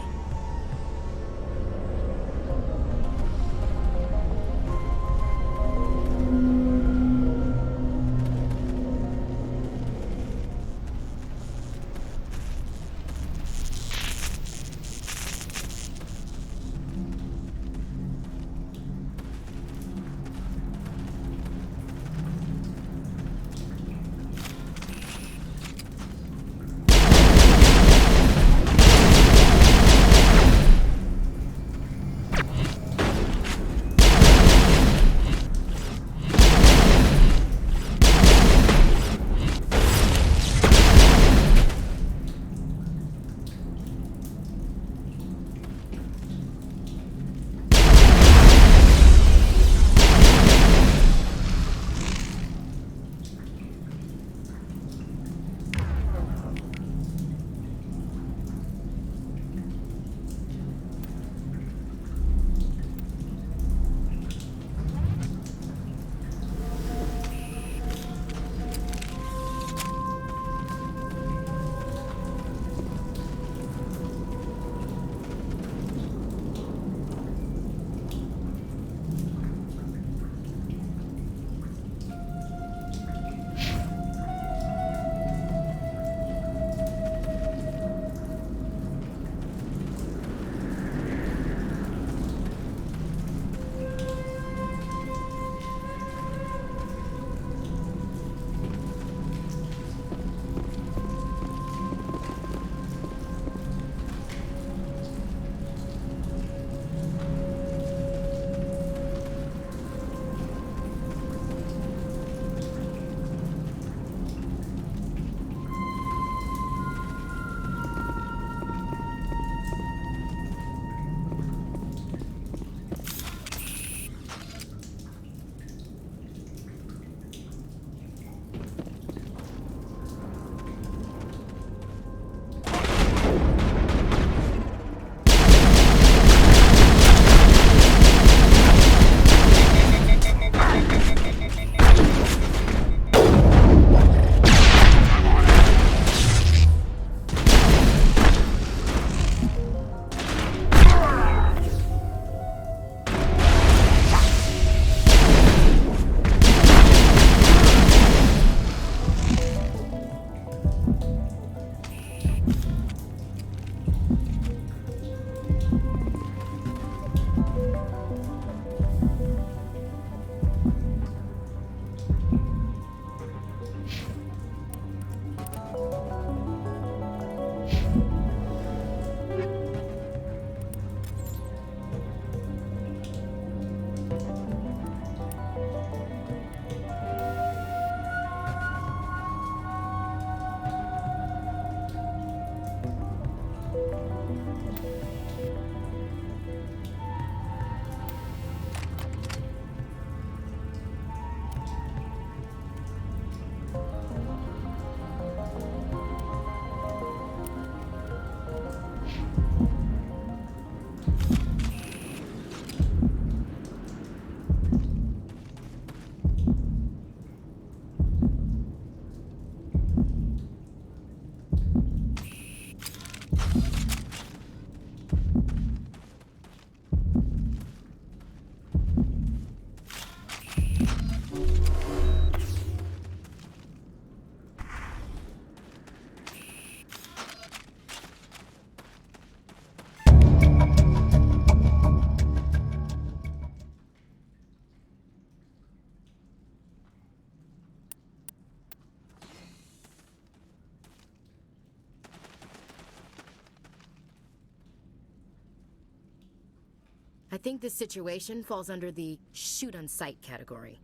I think this situation falls under the shoot on sight category.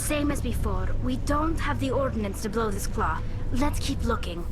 Same as before. We don't have the ordnance to blow this claw. Let's keep looking.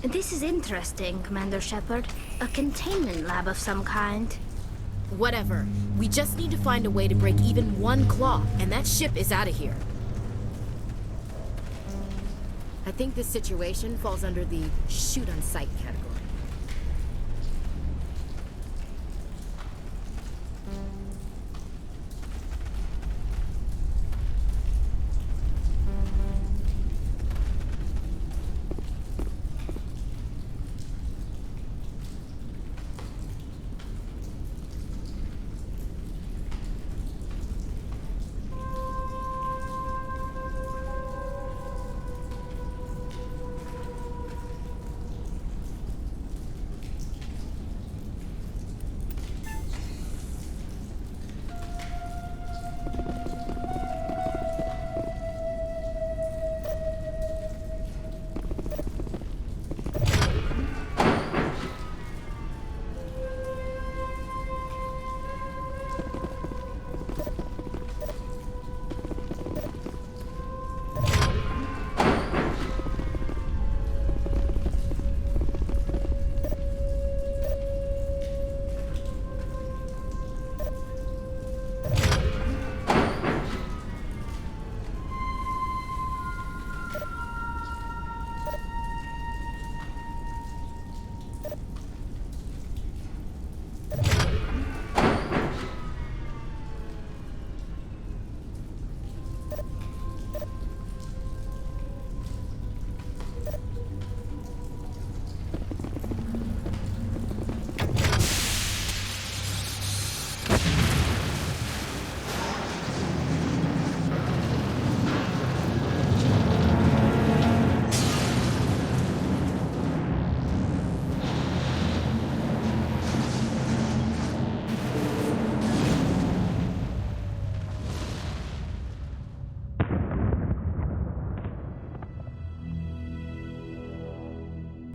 This is interesting, Commander Shepard. A containment lab of some kind. Whatever. We just need to find a way to break even one claw, and that ship is out of here. I think this situation falls under the shoot on sight category.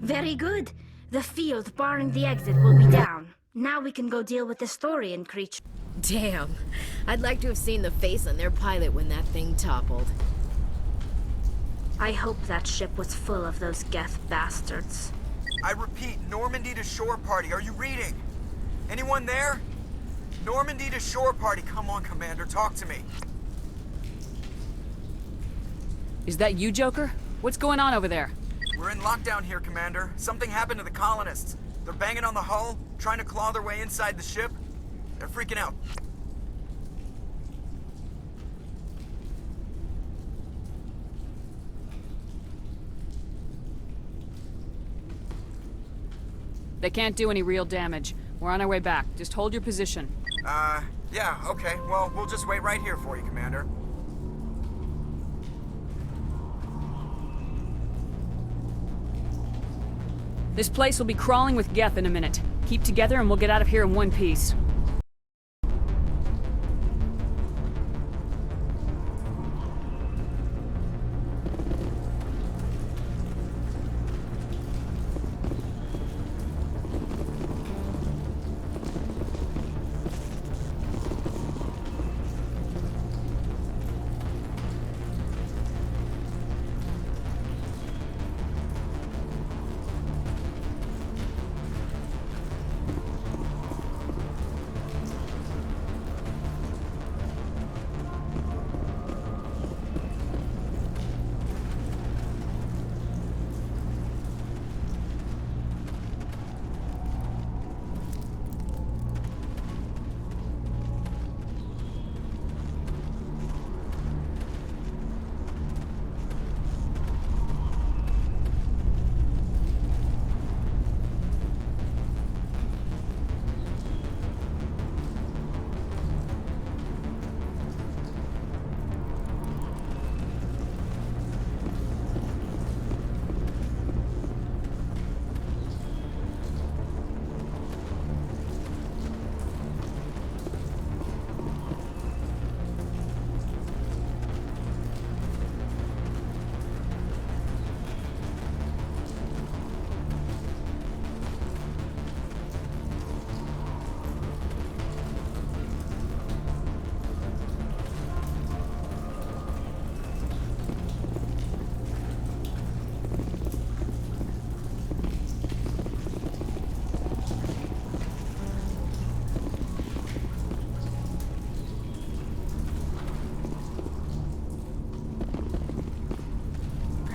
Very good. The field barring the exit will be down. Now we can go deal with the Historian creature. Damn. I'd like to have seen the face on their pilot when that thing toppled. I hope that ship was full of those Geth bastards. I repeat, Normandy to shore party. Are you reading? Anyone there? Normandy to shore party. Come on, Commander. Talk to me. Is that you, Joker? What's going on over there? We're in lockdown here, Commander. Something happened to the colonists. They're banging on the hull, trying to claw their way inside the ship. They're freaking out. They can't do any real damage. We're on our way back. Just hold your position. Yeah, okay. Well, we'll just wait right here for you, Commander. This place will be crawling with Geth in a minute. Keep together and we'll get out of here in one piece.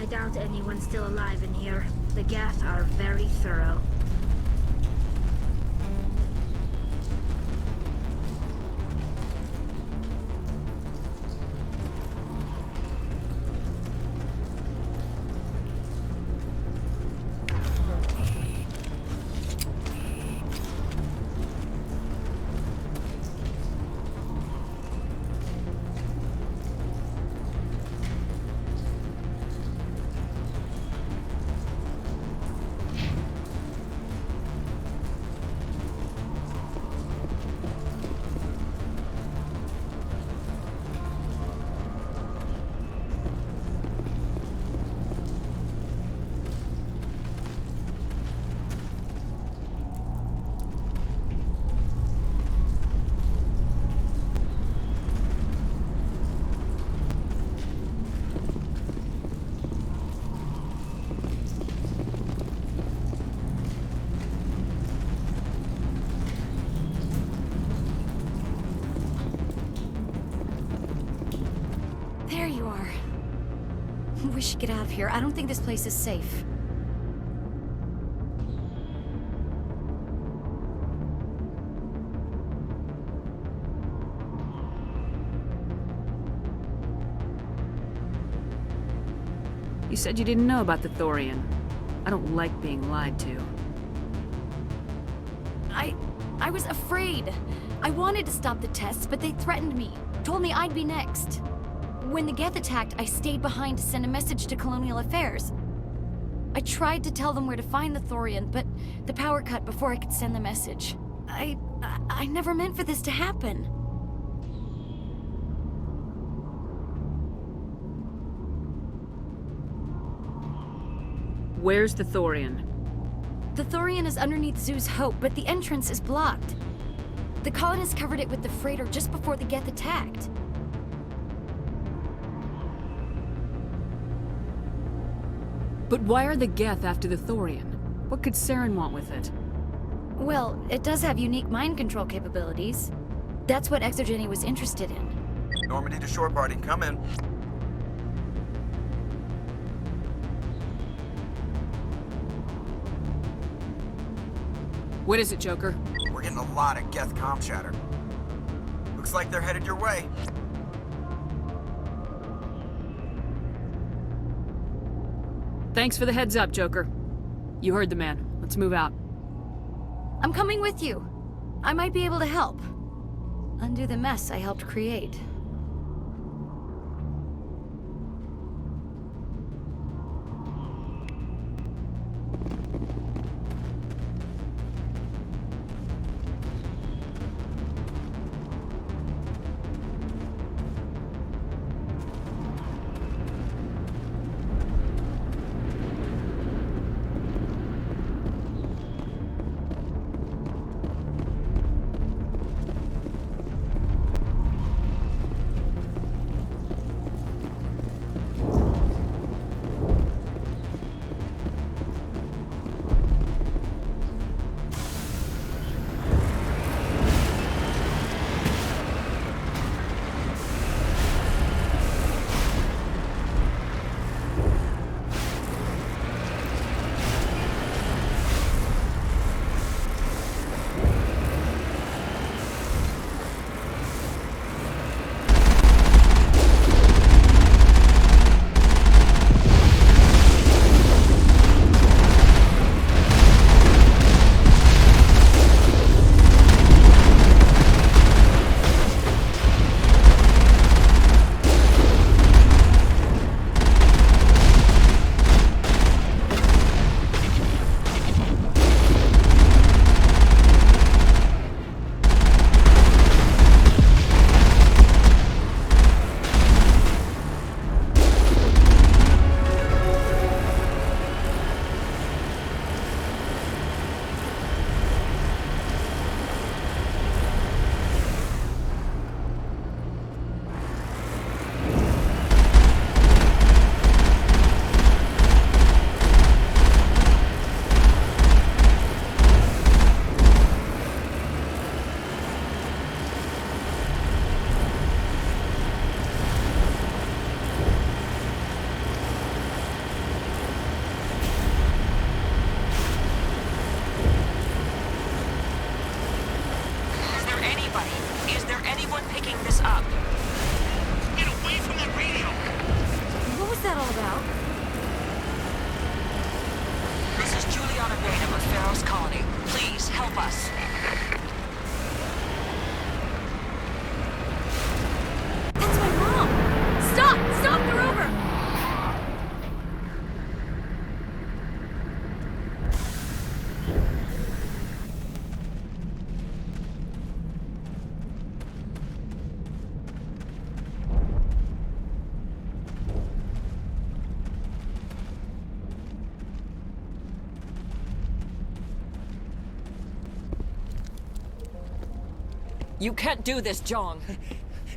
doubt anyone's still alive in here. The Geth are very thorough. There you are. We should get out of here. I don't think this place is safe. You said you didn't know about the Thorian. I don't like being lied to. I was afraid. I wanted to stop the tests, but they threatened me. Told me I'd be next. When the Geth attacked, I stayed behind to send a message to Colonial Affairs. I tried to tell them where to find the Thorian, but the power cut before I could send the message. I never meant for this to happen. Where's the Thorian? The Thorian is underneath Zoo's Hope, but the entrance is blocked. The colonists covered it with the freighter just before the Geth attacked. But why are the Geth after the Thorian? What could Saren want with it? Well, it does have unique mind control capabilities. That's what Exogeny was interested in. Normandy to shore party, come in. What is it, Joker? We're getting a lot of Geth comm chatter. Looks like they're headed your way. Thanks for the heads up, Joker. You heard the man. Let's move out. I'm coming with you. I might be able to help. Undo the mess I helped create. You can't do this, Jong.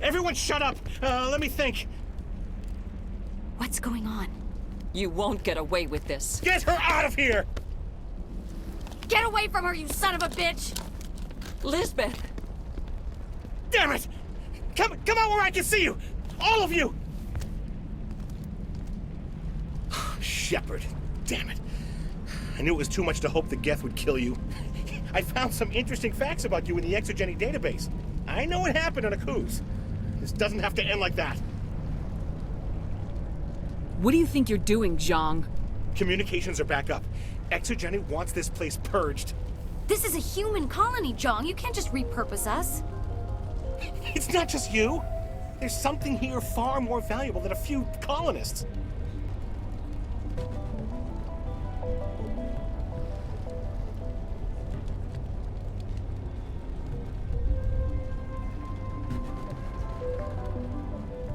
Everyone shut up! Let me think. What's going on? You won't get away with this. Get her out of here! Get away from her, you son of a bitch! Lisbeth! Damn it! Come out where I can see you! All of you! Shepard, damn it. I knew it was too much to hope the Geth would kill you. I found some interesting facts about you in the exogeny database. I know it happened on a cruise. This doesn't have to end like that. What do you think you're doing, Zhang? Communications are back up. Exogeny wants this place purged. This is a human colony, Jong. You can't just repurpose us. It's not just you. There's something here far more valuable than a few colonists.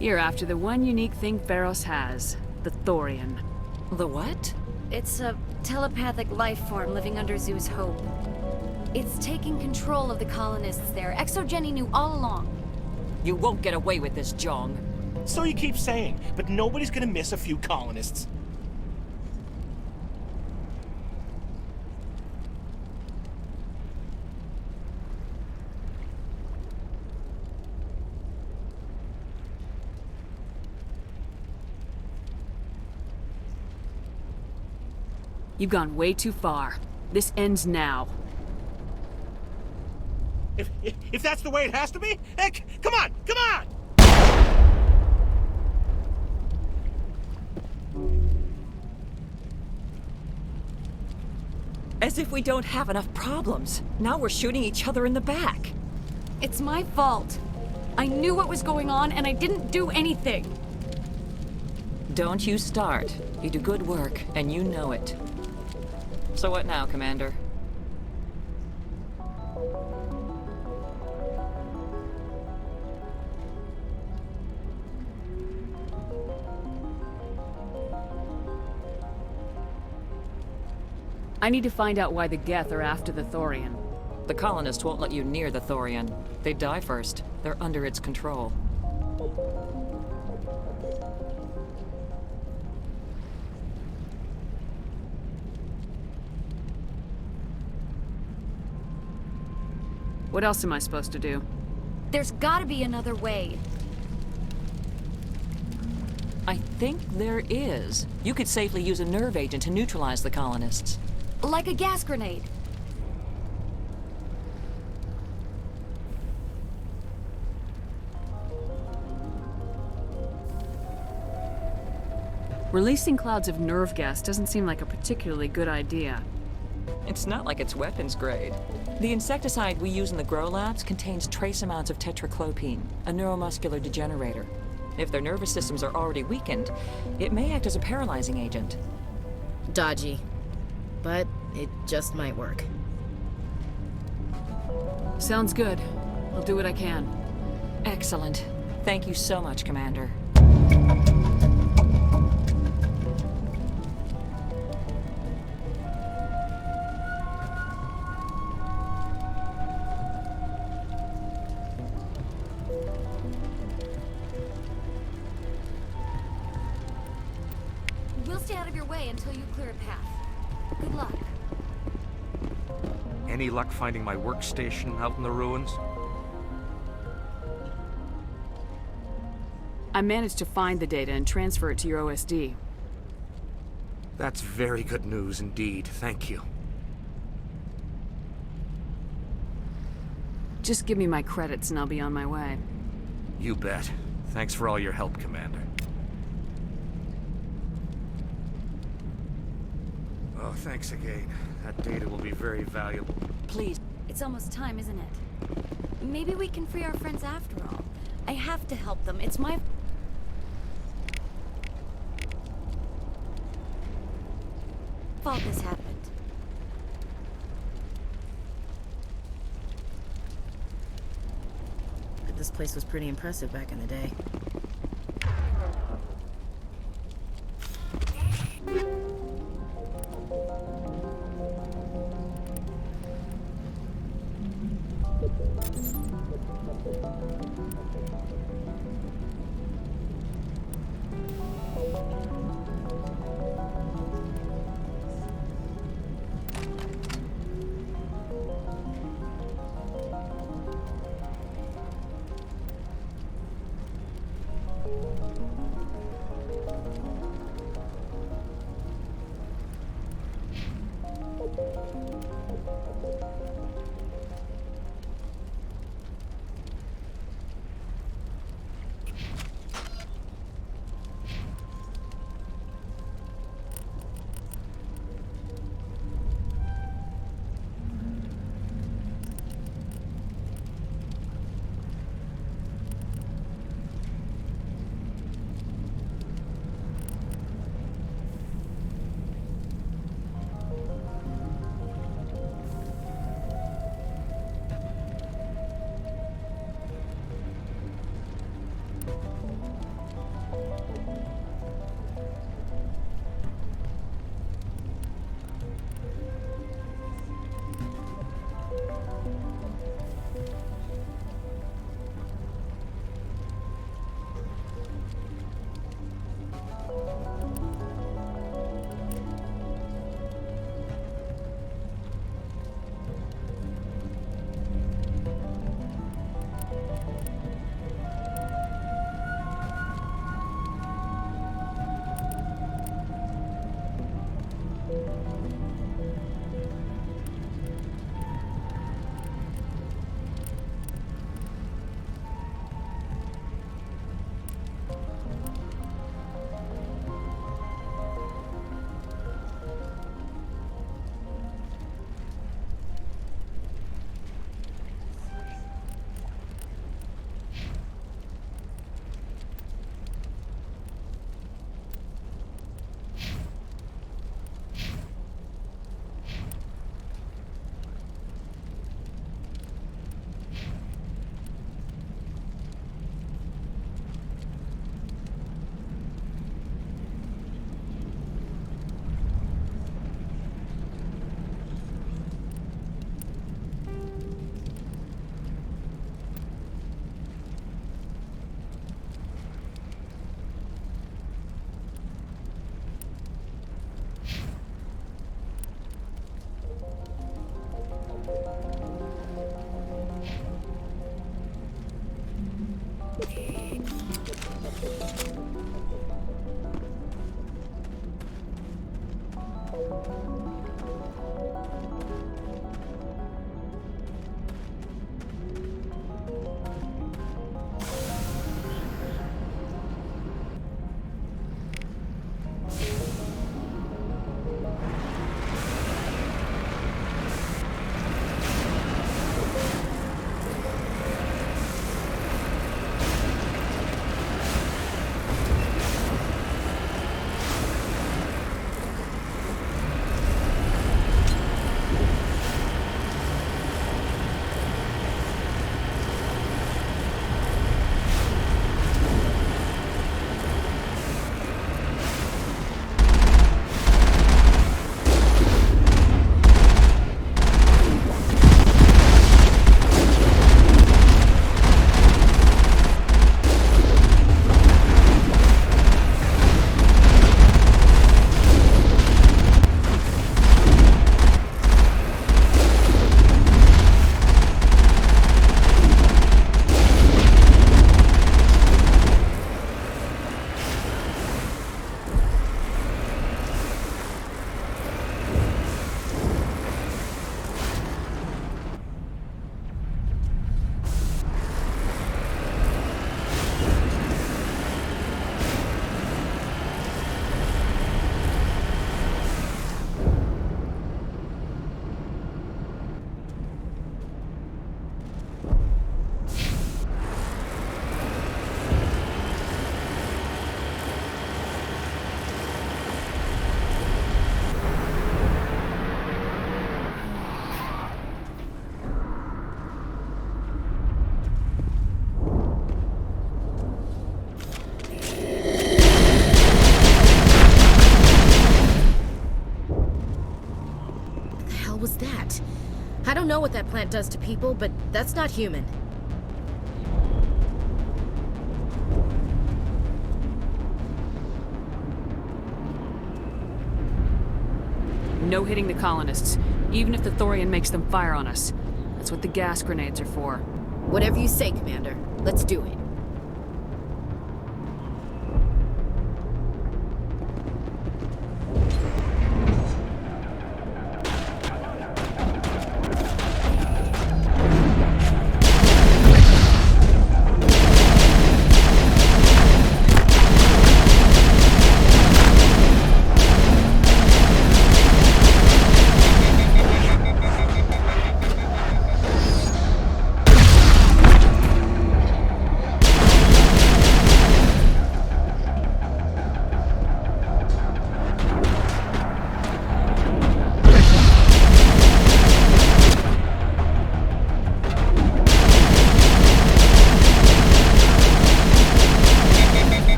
You're after the one unique thing Pharos has, the Thorian. The what? It's a telepathic life form living under Zeus' Hope. It's taking control of the colonists there. Exogeny knew all along. You won't get away with this, Jong. So you keep saying, but nobody's gonna miss a few colonists. You've gone way too far. This ends now. If that's the way it has to be, heck, come on! As if we don't have enough problems. Now we're shooting each other in the back. It's my fault. I knew what was going on and I didn't do anything. Don't you start. You do good work, and you know it. So what now, Commander? I need to find out why the Geth are after the Thorian. The colonists won't let you near the Thorian. They die first. They're under its control. What else am I supposed to do? There's gotta be another way. I think there is. You could safely use a nerve agent to neutralize the colonists. Like a gas grenade. Releasing clouds of nerve gas doesn't seem like a particularly good idea. It's not like it's weapons grade. The insecticide we use in the grow labs contains trace amounts of tetraclopine, a neuromuscular degenerator. If their nervous systems are already weakened, it may act as a paralyzing agent. Dodgy. But it just might work. Sounds good. I'll do what I can. Excellent. Thank you so much, Commander. We'll stay out of your way until you clear a path. Good luck. Any luck finding my workstation out in the ruins? I managed to find the data and transfer it to your OSD. That's very good news indeed. Thank you. Just give me my credits and I'll be on my way. You bet. Thanks for all your help, Commander. Oh, thanks again. That data will be very valuable. Please. It's almost time, isn't it? Maybe we can free our friends after all. I have to help them. It's my fault this happened. But this place was pretty impressive back in the day. I don't know what that plant does to people, but that's not human. No hitting the colonists, even if the Thorian makes them fire on us. That's what the gas grenades are for. Whatever you say, Commander. Let's do it.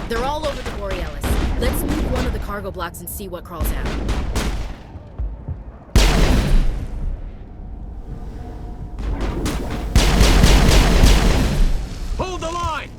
They're all over the Borealis. Let's move one of the cargo blocks and see what crawls out. Hold the line!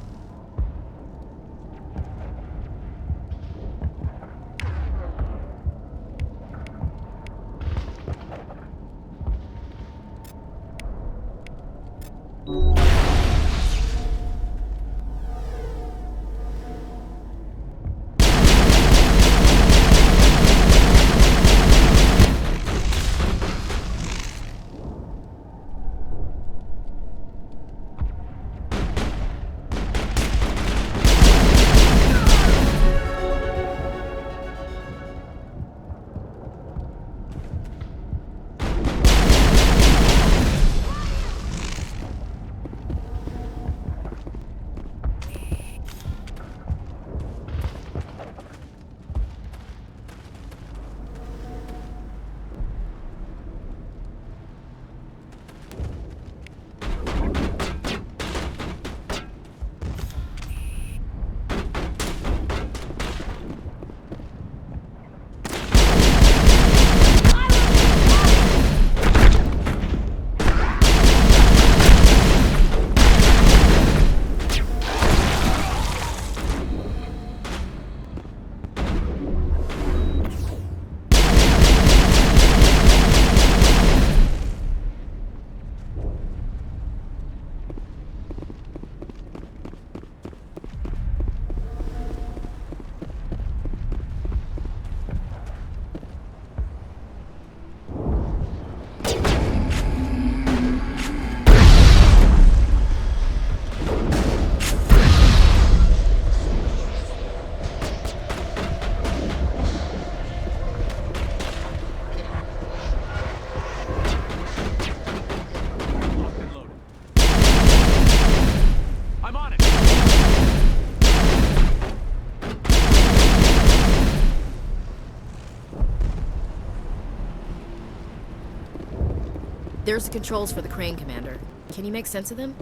There's the controls for the crane, Commander. Can you make sense of them?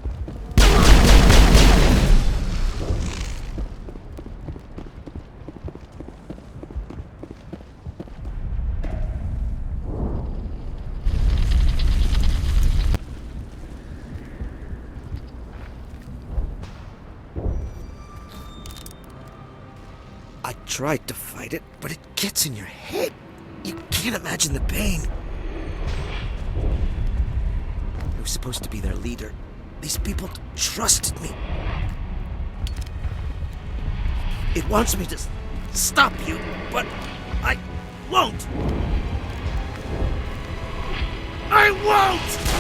I tried to fight it, but it gets in your head. You can't imagine the pain. I was supposed to be their leader. These people trusted me. It wants me to stop you, but I won't. I won't!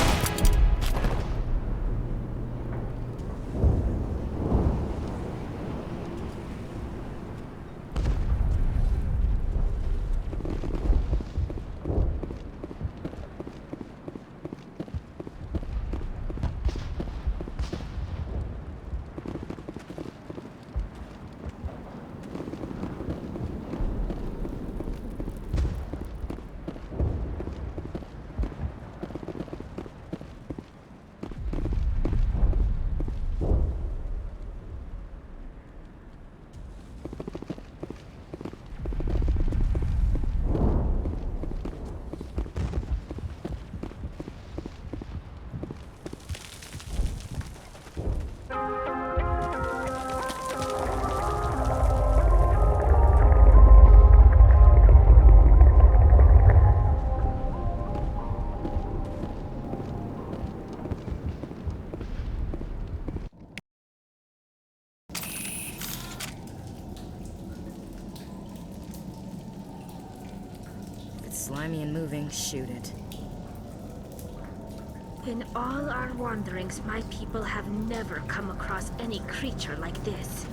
Slimy and moving, shoot it. In all our wanderings, my people have never come across any creature like this.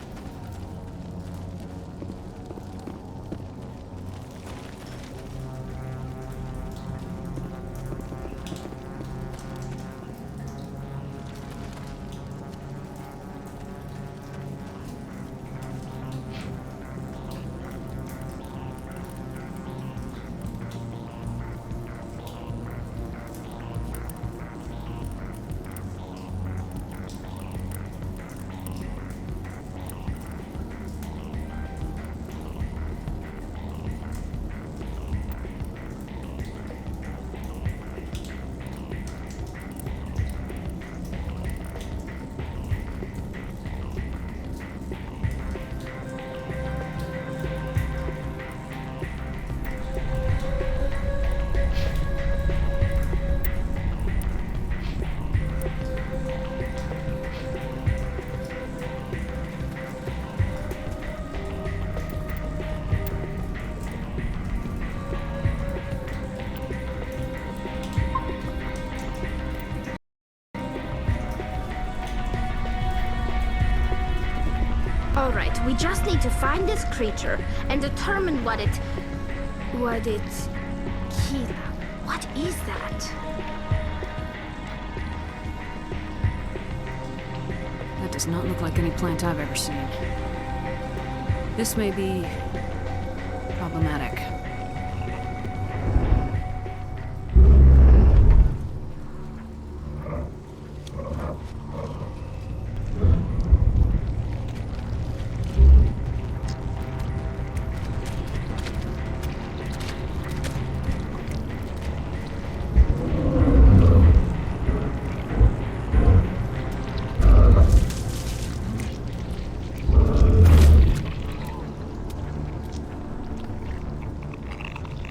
Alright, we just need to find this creature and determine what it... Kira, what is that? That does not look like any plant I've ever seen. This may be... problematic.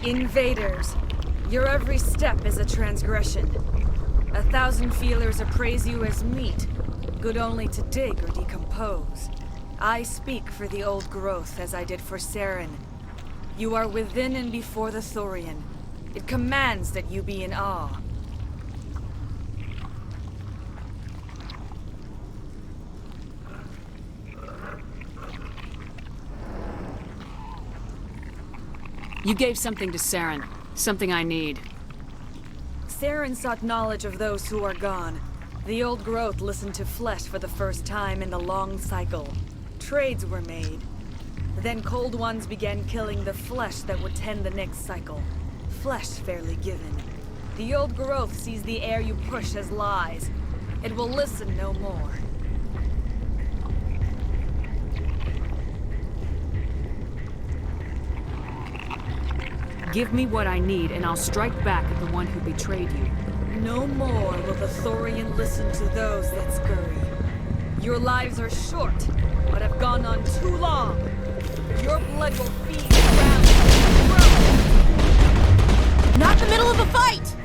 Invaders, your every step is a transgression. 1,000 feelers appraise you as meat, good only to dig or decompose. I speak for the old growth as I did for Saren. You are within and before the Thorian. It commands that you be in awe. You gave something to Saren. Something I need. Saren sought knowledge of those who are gone. The old growth listened to flesh for the first time in the long cycle. Trades were made. Then cold ones began killing the flesh that would tend the next cycle. Flesh fairly given. The old growth sees the air you push as lies. It will listen no more. Give me what I need, and I'll strike back at the one who betrayed you. No more will the Thorian listen to those that scurry. Your lives are short, but have gone on too long. Your blood will feed around the growth. Not in the middle of a fight!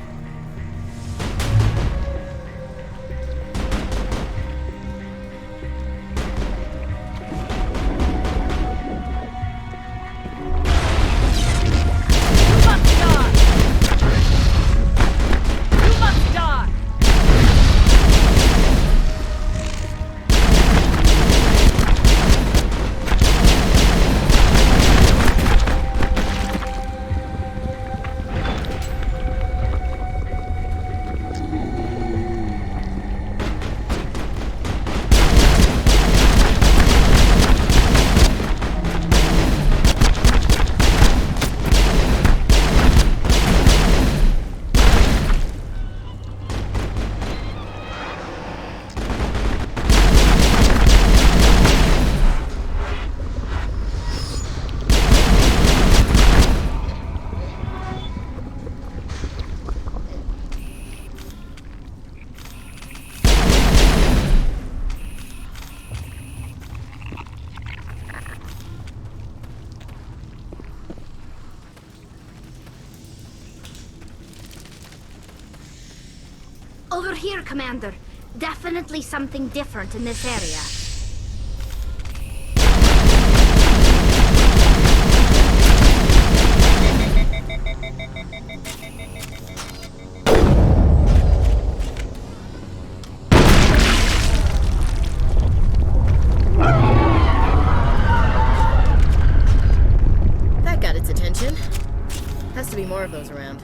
Over here, Commander. Definitely something different in this area. That got its attention. Has to be more of those around.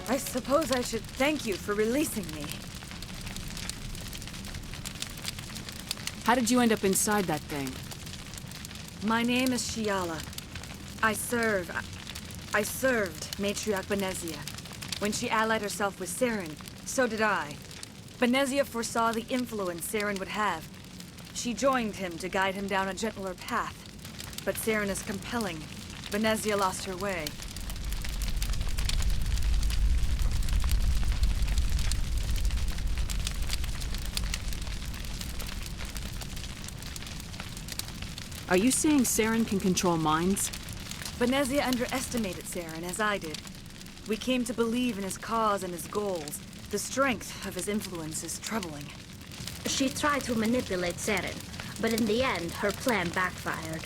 I suppose I should thank you for releasing me. How did you end up inside that thing? My name is Shiala. I served Matriarch Benezia. When she allied herself with Saren, so did I. Benezia foresaw the influence Saren would have. She joined him to guide him down a gentler path. But Saren is compelling. Benezia lost her way. Are you saying Saren can control minds? Benezia underestimated Saren, as I did. We came to believe in his cause and his goals. The strength of his influence is troubling. She tried to manipulate Saren, but in the end, her plan backfired.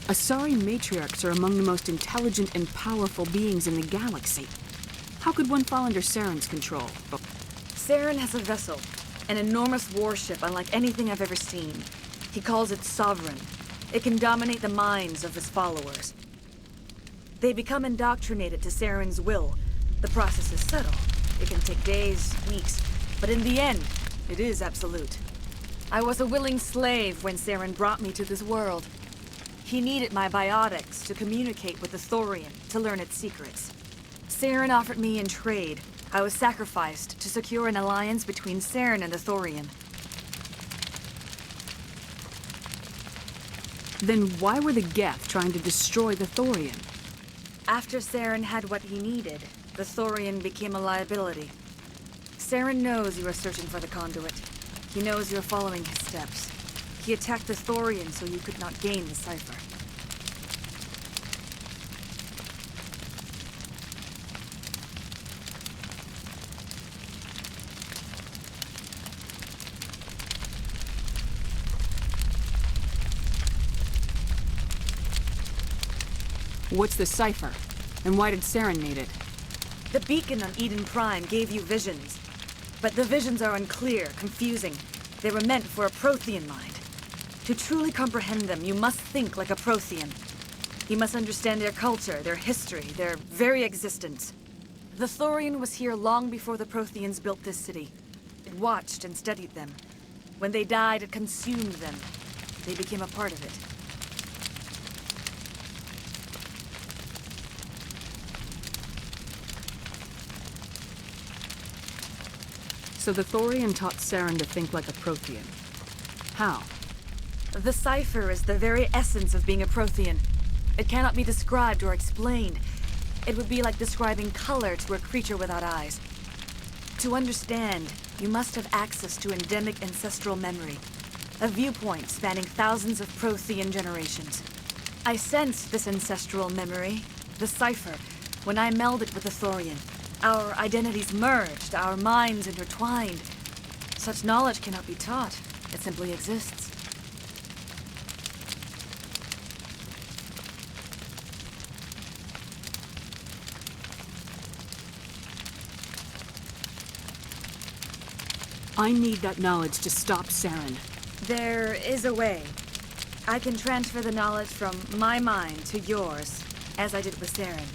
Asari matriarchs are among the most intelligent and powerful beings in the galaxy. How could one fall under Saren's control? Saren has a vessel, an enormous warship unlike anything I've ever seen. He calls it Sovereign. It can dominate the minds of his followers. They become indoctrinated to Saren's will. The process is subtle. It can take days, weeks, but in the end, it is absolute. I was a willing slave when Saren brought me to this world. He needed my biotics to communicate with the Thorian, to learn its secrets. Saren offered me in trade. I was sacrificed to secure an alliance between Saren and the Thorian. Then why were the Geth trying to destroy the Thorian? After Saren had what he needed, the Thorian became a liability. Saren knows you are searching for the conduit. He knows you're following his steps. He attacked the Thorian so you could not gain the cipher. What's the cipher? And why did Saren need it? The beacon on Eden Prime gave you visions. But the visions are unclear, confusing. They were meant for a Prothean mind. To truly comprehend them, you must think like a Prothean. You must understand their culture, their history, their very existence. The Thorian was here long before the Protheans built this city. It watched and studied them. When they died, it consumed them. They became a part of it. So the Thorian taught Saren to think like a Prothean. How? The cipher is the very essence of being a Prothean. It cannot be described or explained. It would be like describing color to a creature without eyes. To understand, you must have access to endemic ancestral memory, a viewpoint spanning thousands of Prothean generations. I sensed this ancestral memory, the cipher, when I melded with the Thorian. Our identities merged, our minds intertwined. Such knowledge cannot be taught. It simply exists. I need that knowledge to stop Saren. There is a way. I can transfer the knowledge from my mind to yours, as I did with Saren.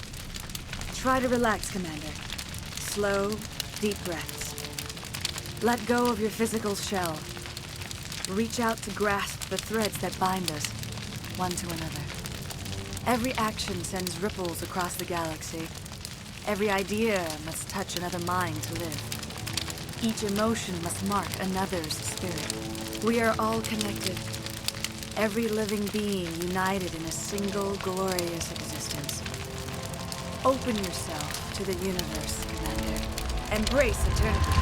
Try to relax, Commander. Slow, deep breaths. Let go of your physical shell. Reach out to grasp the threads that bind us, one to another. Every action sends ripples across the galaxy. Every idea must touch another mind to live. Each emotion must mark another's spirit. We are all connected. Every living being united in a single glorious existence. Open yourself to the universe, Commander. Embrace eternity.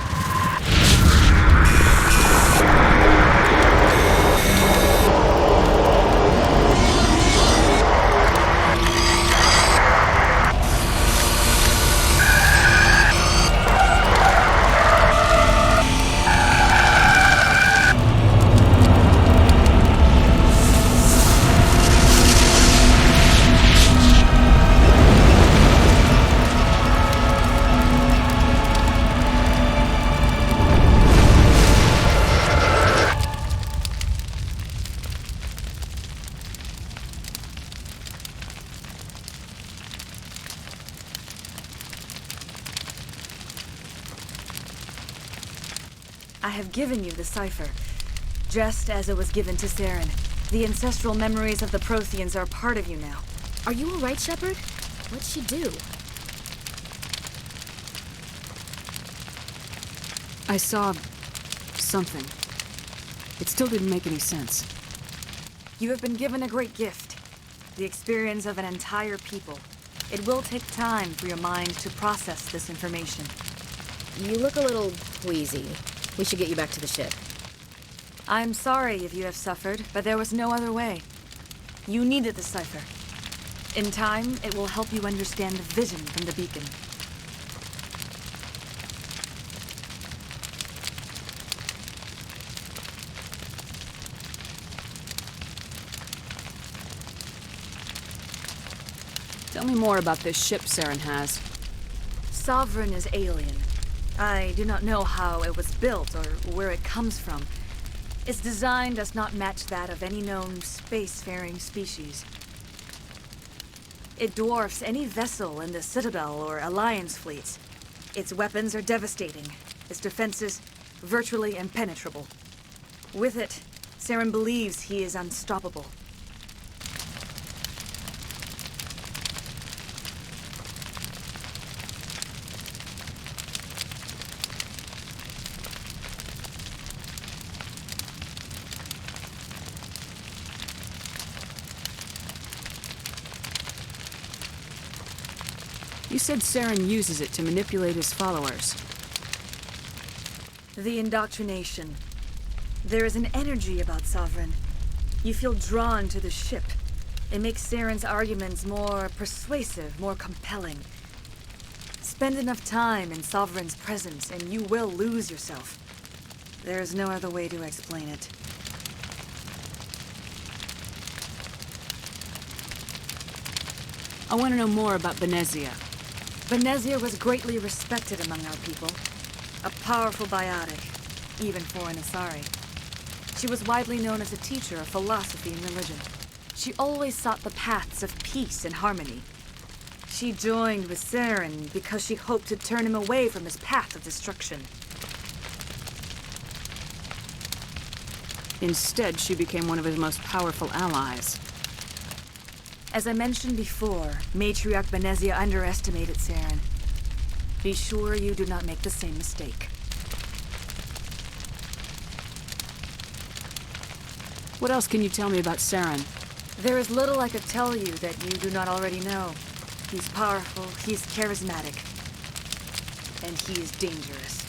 I have given you the cipher, just as it was given to Saren. The ancestral memories of the Protheans are part of you now. Are you all right, Shepard? What'd she do? I saw something. It still didn't make any sense. You have been given a great gift, the experience of an entire people. It will take time for your mind to process this information. You look a little wheezy. We should get you back to the ship. I'm sorry if you have suffered, but there was no other way. You needed the cipher. In time, it will help you understand the vision from the beacon. Tell me more about this ship Saren has. Sovereign is alien. I do not know how it was built or where it comes from. Its design does not match that of any known spacefaring species. It dwarfs any vessel in the Citadel or Alliance fleets. Its weapons are devastating. Its defenses virtually impenetrable. With it, Saren believes he is unstoppable. You said Saren uses it to manipulate his followers. The indoctrination. There is an energy about Sovereign. You feel drawn to the ship. It makes Saren's arguments more persuasive, more compelling. Spend enough time in Sovereign's presence and you will lose yourself. There is no other way to explain it. I want to know more about Benezia. Benezia was greatly respected among our people. A powerful biotic, even for an Asari. She was widely known as a teacher of philosophy and religion. She always sought the paths of peace and harmony. She joined with Saren because she hoped to turn him away from his path of destruction. Instead, she became one of his most powerful allies. As I mentioned before, Matriarch Benezia underestimated Saren. Be sure you do not make the same mistake. What else can you tell me about Saren? There is little I could tell you that you do not already know. He's powerful, he's charismatic, and he is dangerous.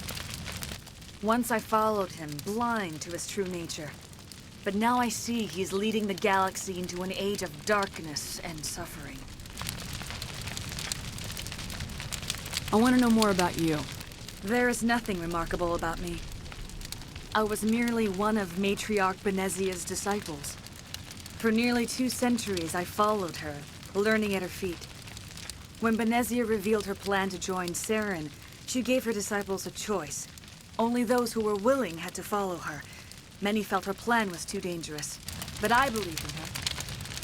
Once I followed him, blind to his true nature. But now I see he's leading the galaxy into an age of darkness and suffering. I want to know more about you. There is nothing remarkable about me. I was merely one of Matriarch Benezia's disciples. For nearly 2 centuries, I followed her, learning at her feet. When Benezia revealed her plan to join Saren, she gave her disciples a choice. Only those who were willing had to follow her. Many felt her plan was too dangerous, but I believed in her.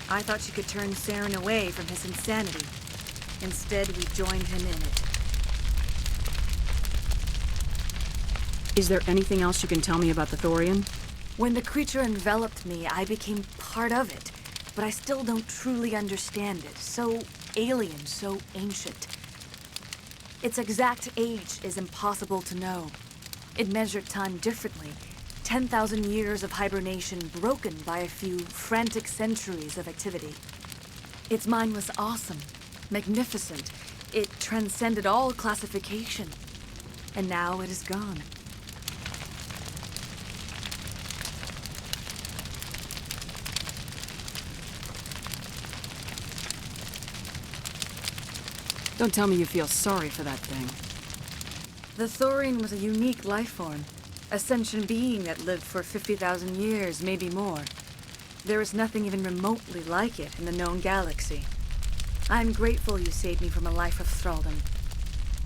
I thought she could turn Saren away from his insanity. Instead, we joined him in it. Is there anything else you can tell me about the Thorian? When the creature enveloped me, I became part of it, but I still don't truly understand it. So alien, so ancient. Its exact age is impossible to know. It measured time differently. 10,000 years of hibernation broken by a few frantic centuries of activity. Its mind was awesome, magnificent. It transcended all classification. And now it is gone. Don't tell me you feel sorry for that thing. The Thorian was a unique life form. A sentient being that lived for 50,000 years, maybe more. There is nothing even remotely like it in the known galaxy. I am grateful you saved me from a life of thraldom.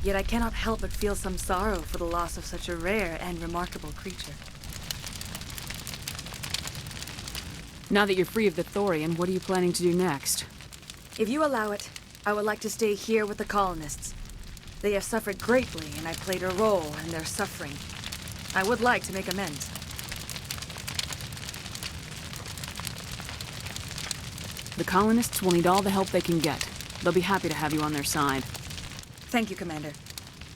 Yet I cannot help but feel some sorrow for the loss of such a rare and remarkable creature. Now that you're free of the Thorian, what are you planning to do next? If you allow it, I would like to stay here with the colonists. They have suffered greatly, and I played a role in their suffering. I would like to make amends. The colonists will need all the help they can get. They'll be happy to have you on their side. Thank you, Commander.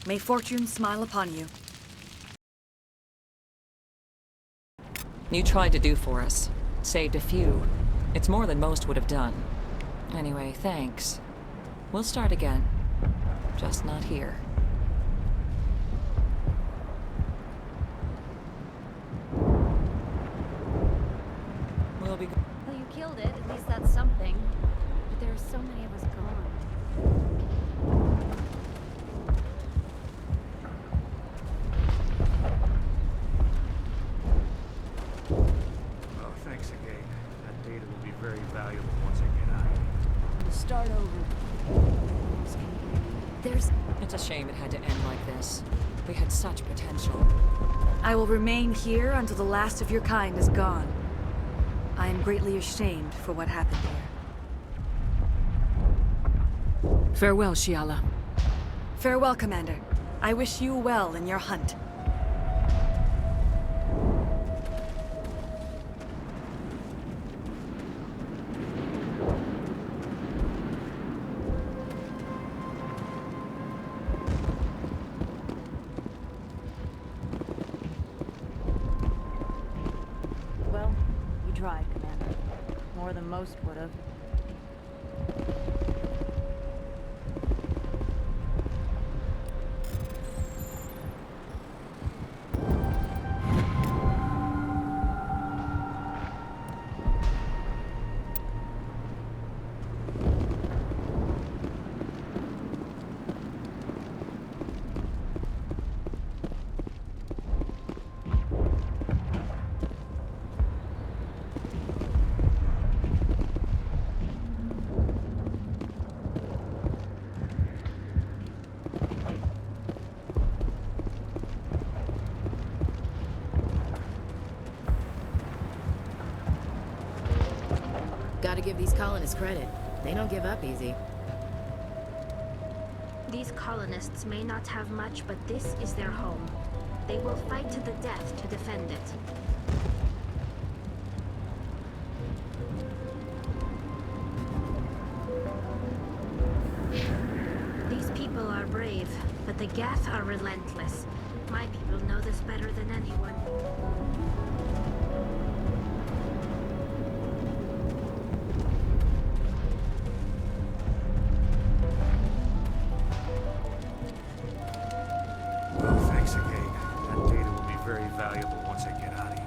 May fortune smile upon you. You tried to do for us. Saved a few. It's more than most would have done. Anyway, thanks. We'll start again. Just not here. We'll be... Well, you killed it. At least that's something. But there are so many of us gone. Oh, thanks again. That data will be very valuable once I get out of here. We'll start over. It's a shame it had to end like this. We had such potential. I will remain here until the last of your kind is gone. I am greatly ashamed for what happened here. Farewell, Shiala. Farewell, Commander. I wish you well in your hunt. Well, you tried, Commander. More than most would have. Gotta give these colonists credit. They don't give up easy. These colonists may not have much, but this is their home. They will fight to the death to defend it. These people are brave, but the Geth are relentless. My people know this better than anyone. Well, thanks again. That data will be very valuable once I get out of here.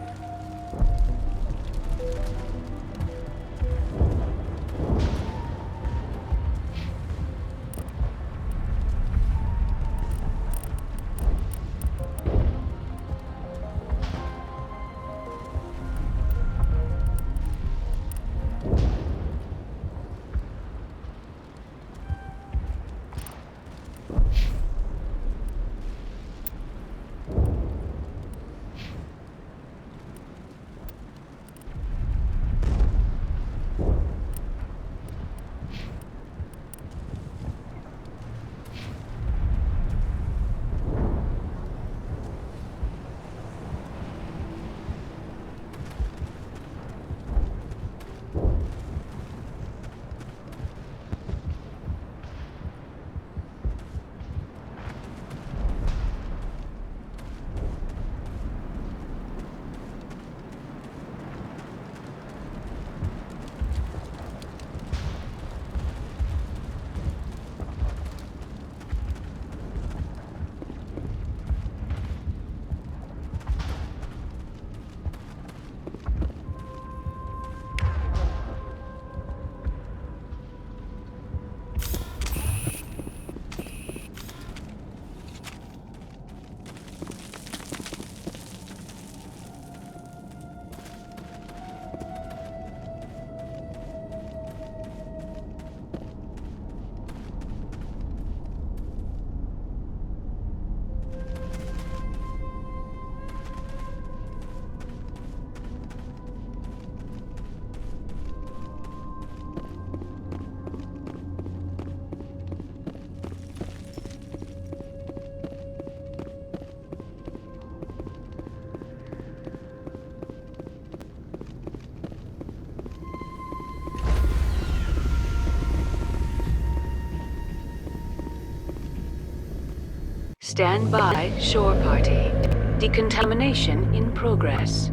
Stand by, shore party. Decontamination in progress.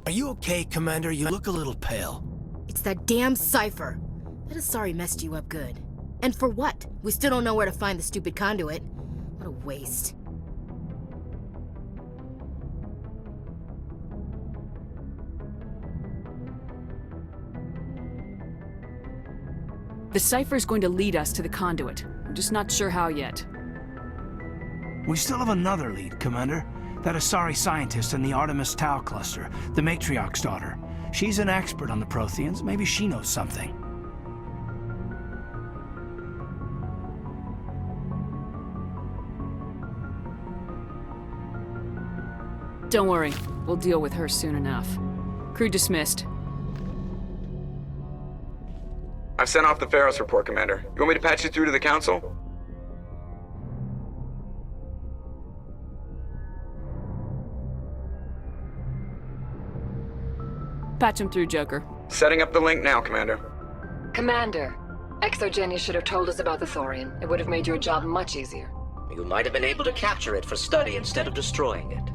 Are you okay, Commander? You look a little pale. It's that damn cipher. That Asari messed you up good. And for what? We still don't know where to find the stupid conduit. What a waste. The cipher's going to lead us to the conduit. I'm just not sure how yet. We still have another lead, Commander. That Asari scientist in the Artemis Tau cluster, the Matriarch's daughter. She's an expert on the Protheans. Maybe she knows something. Don't worry. We'll deal with her soon enough. Crew dismissed. I've sent off the Pharos report, Commander. You want me to patch you through to the Council? Patch him through, Joker. Setting up the link now, Commander. Commander, ExoGeni should have told us about the Thorian. It would have made your job much easier. You might have been able to capture it for study instead of destroying it.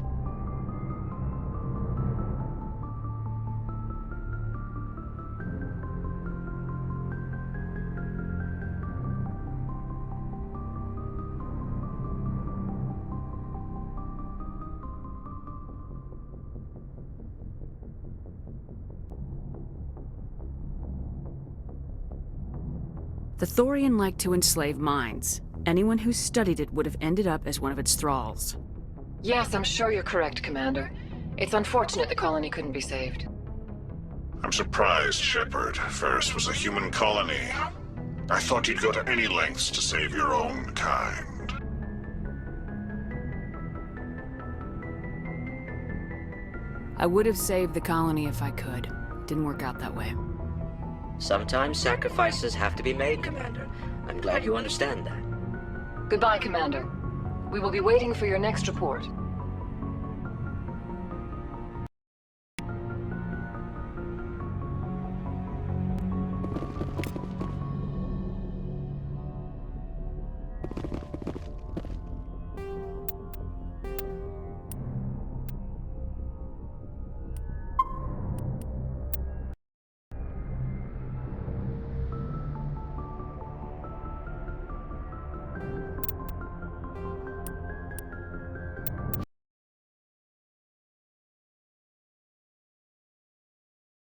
The Thorian liked to enslave minds. Anyone who studied it would have ended up as one of its thralls. Yes, I'm sure you're correct, Commander. It's unfortunate the colony couldn't be saved. I'm surprised, Shepard. Ferris was a human colony. I thought you'd go to any lengths to save your own kind. I would have saved the colony if I could. Didn't work out that way. Sometimes sacrifices have to be made, Commander. I'm glad you understand that. Goodbye, Commander. We will be waiting for your next report.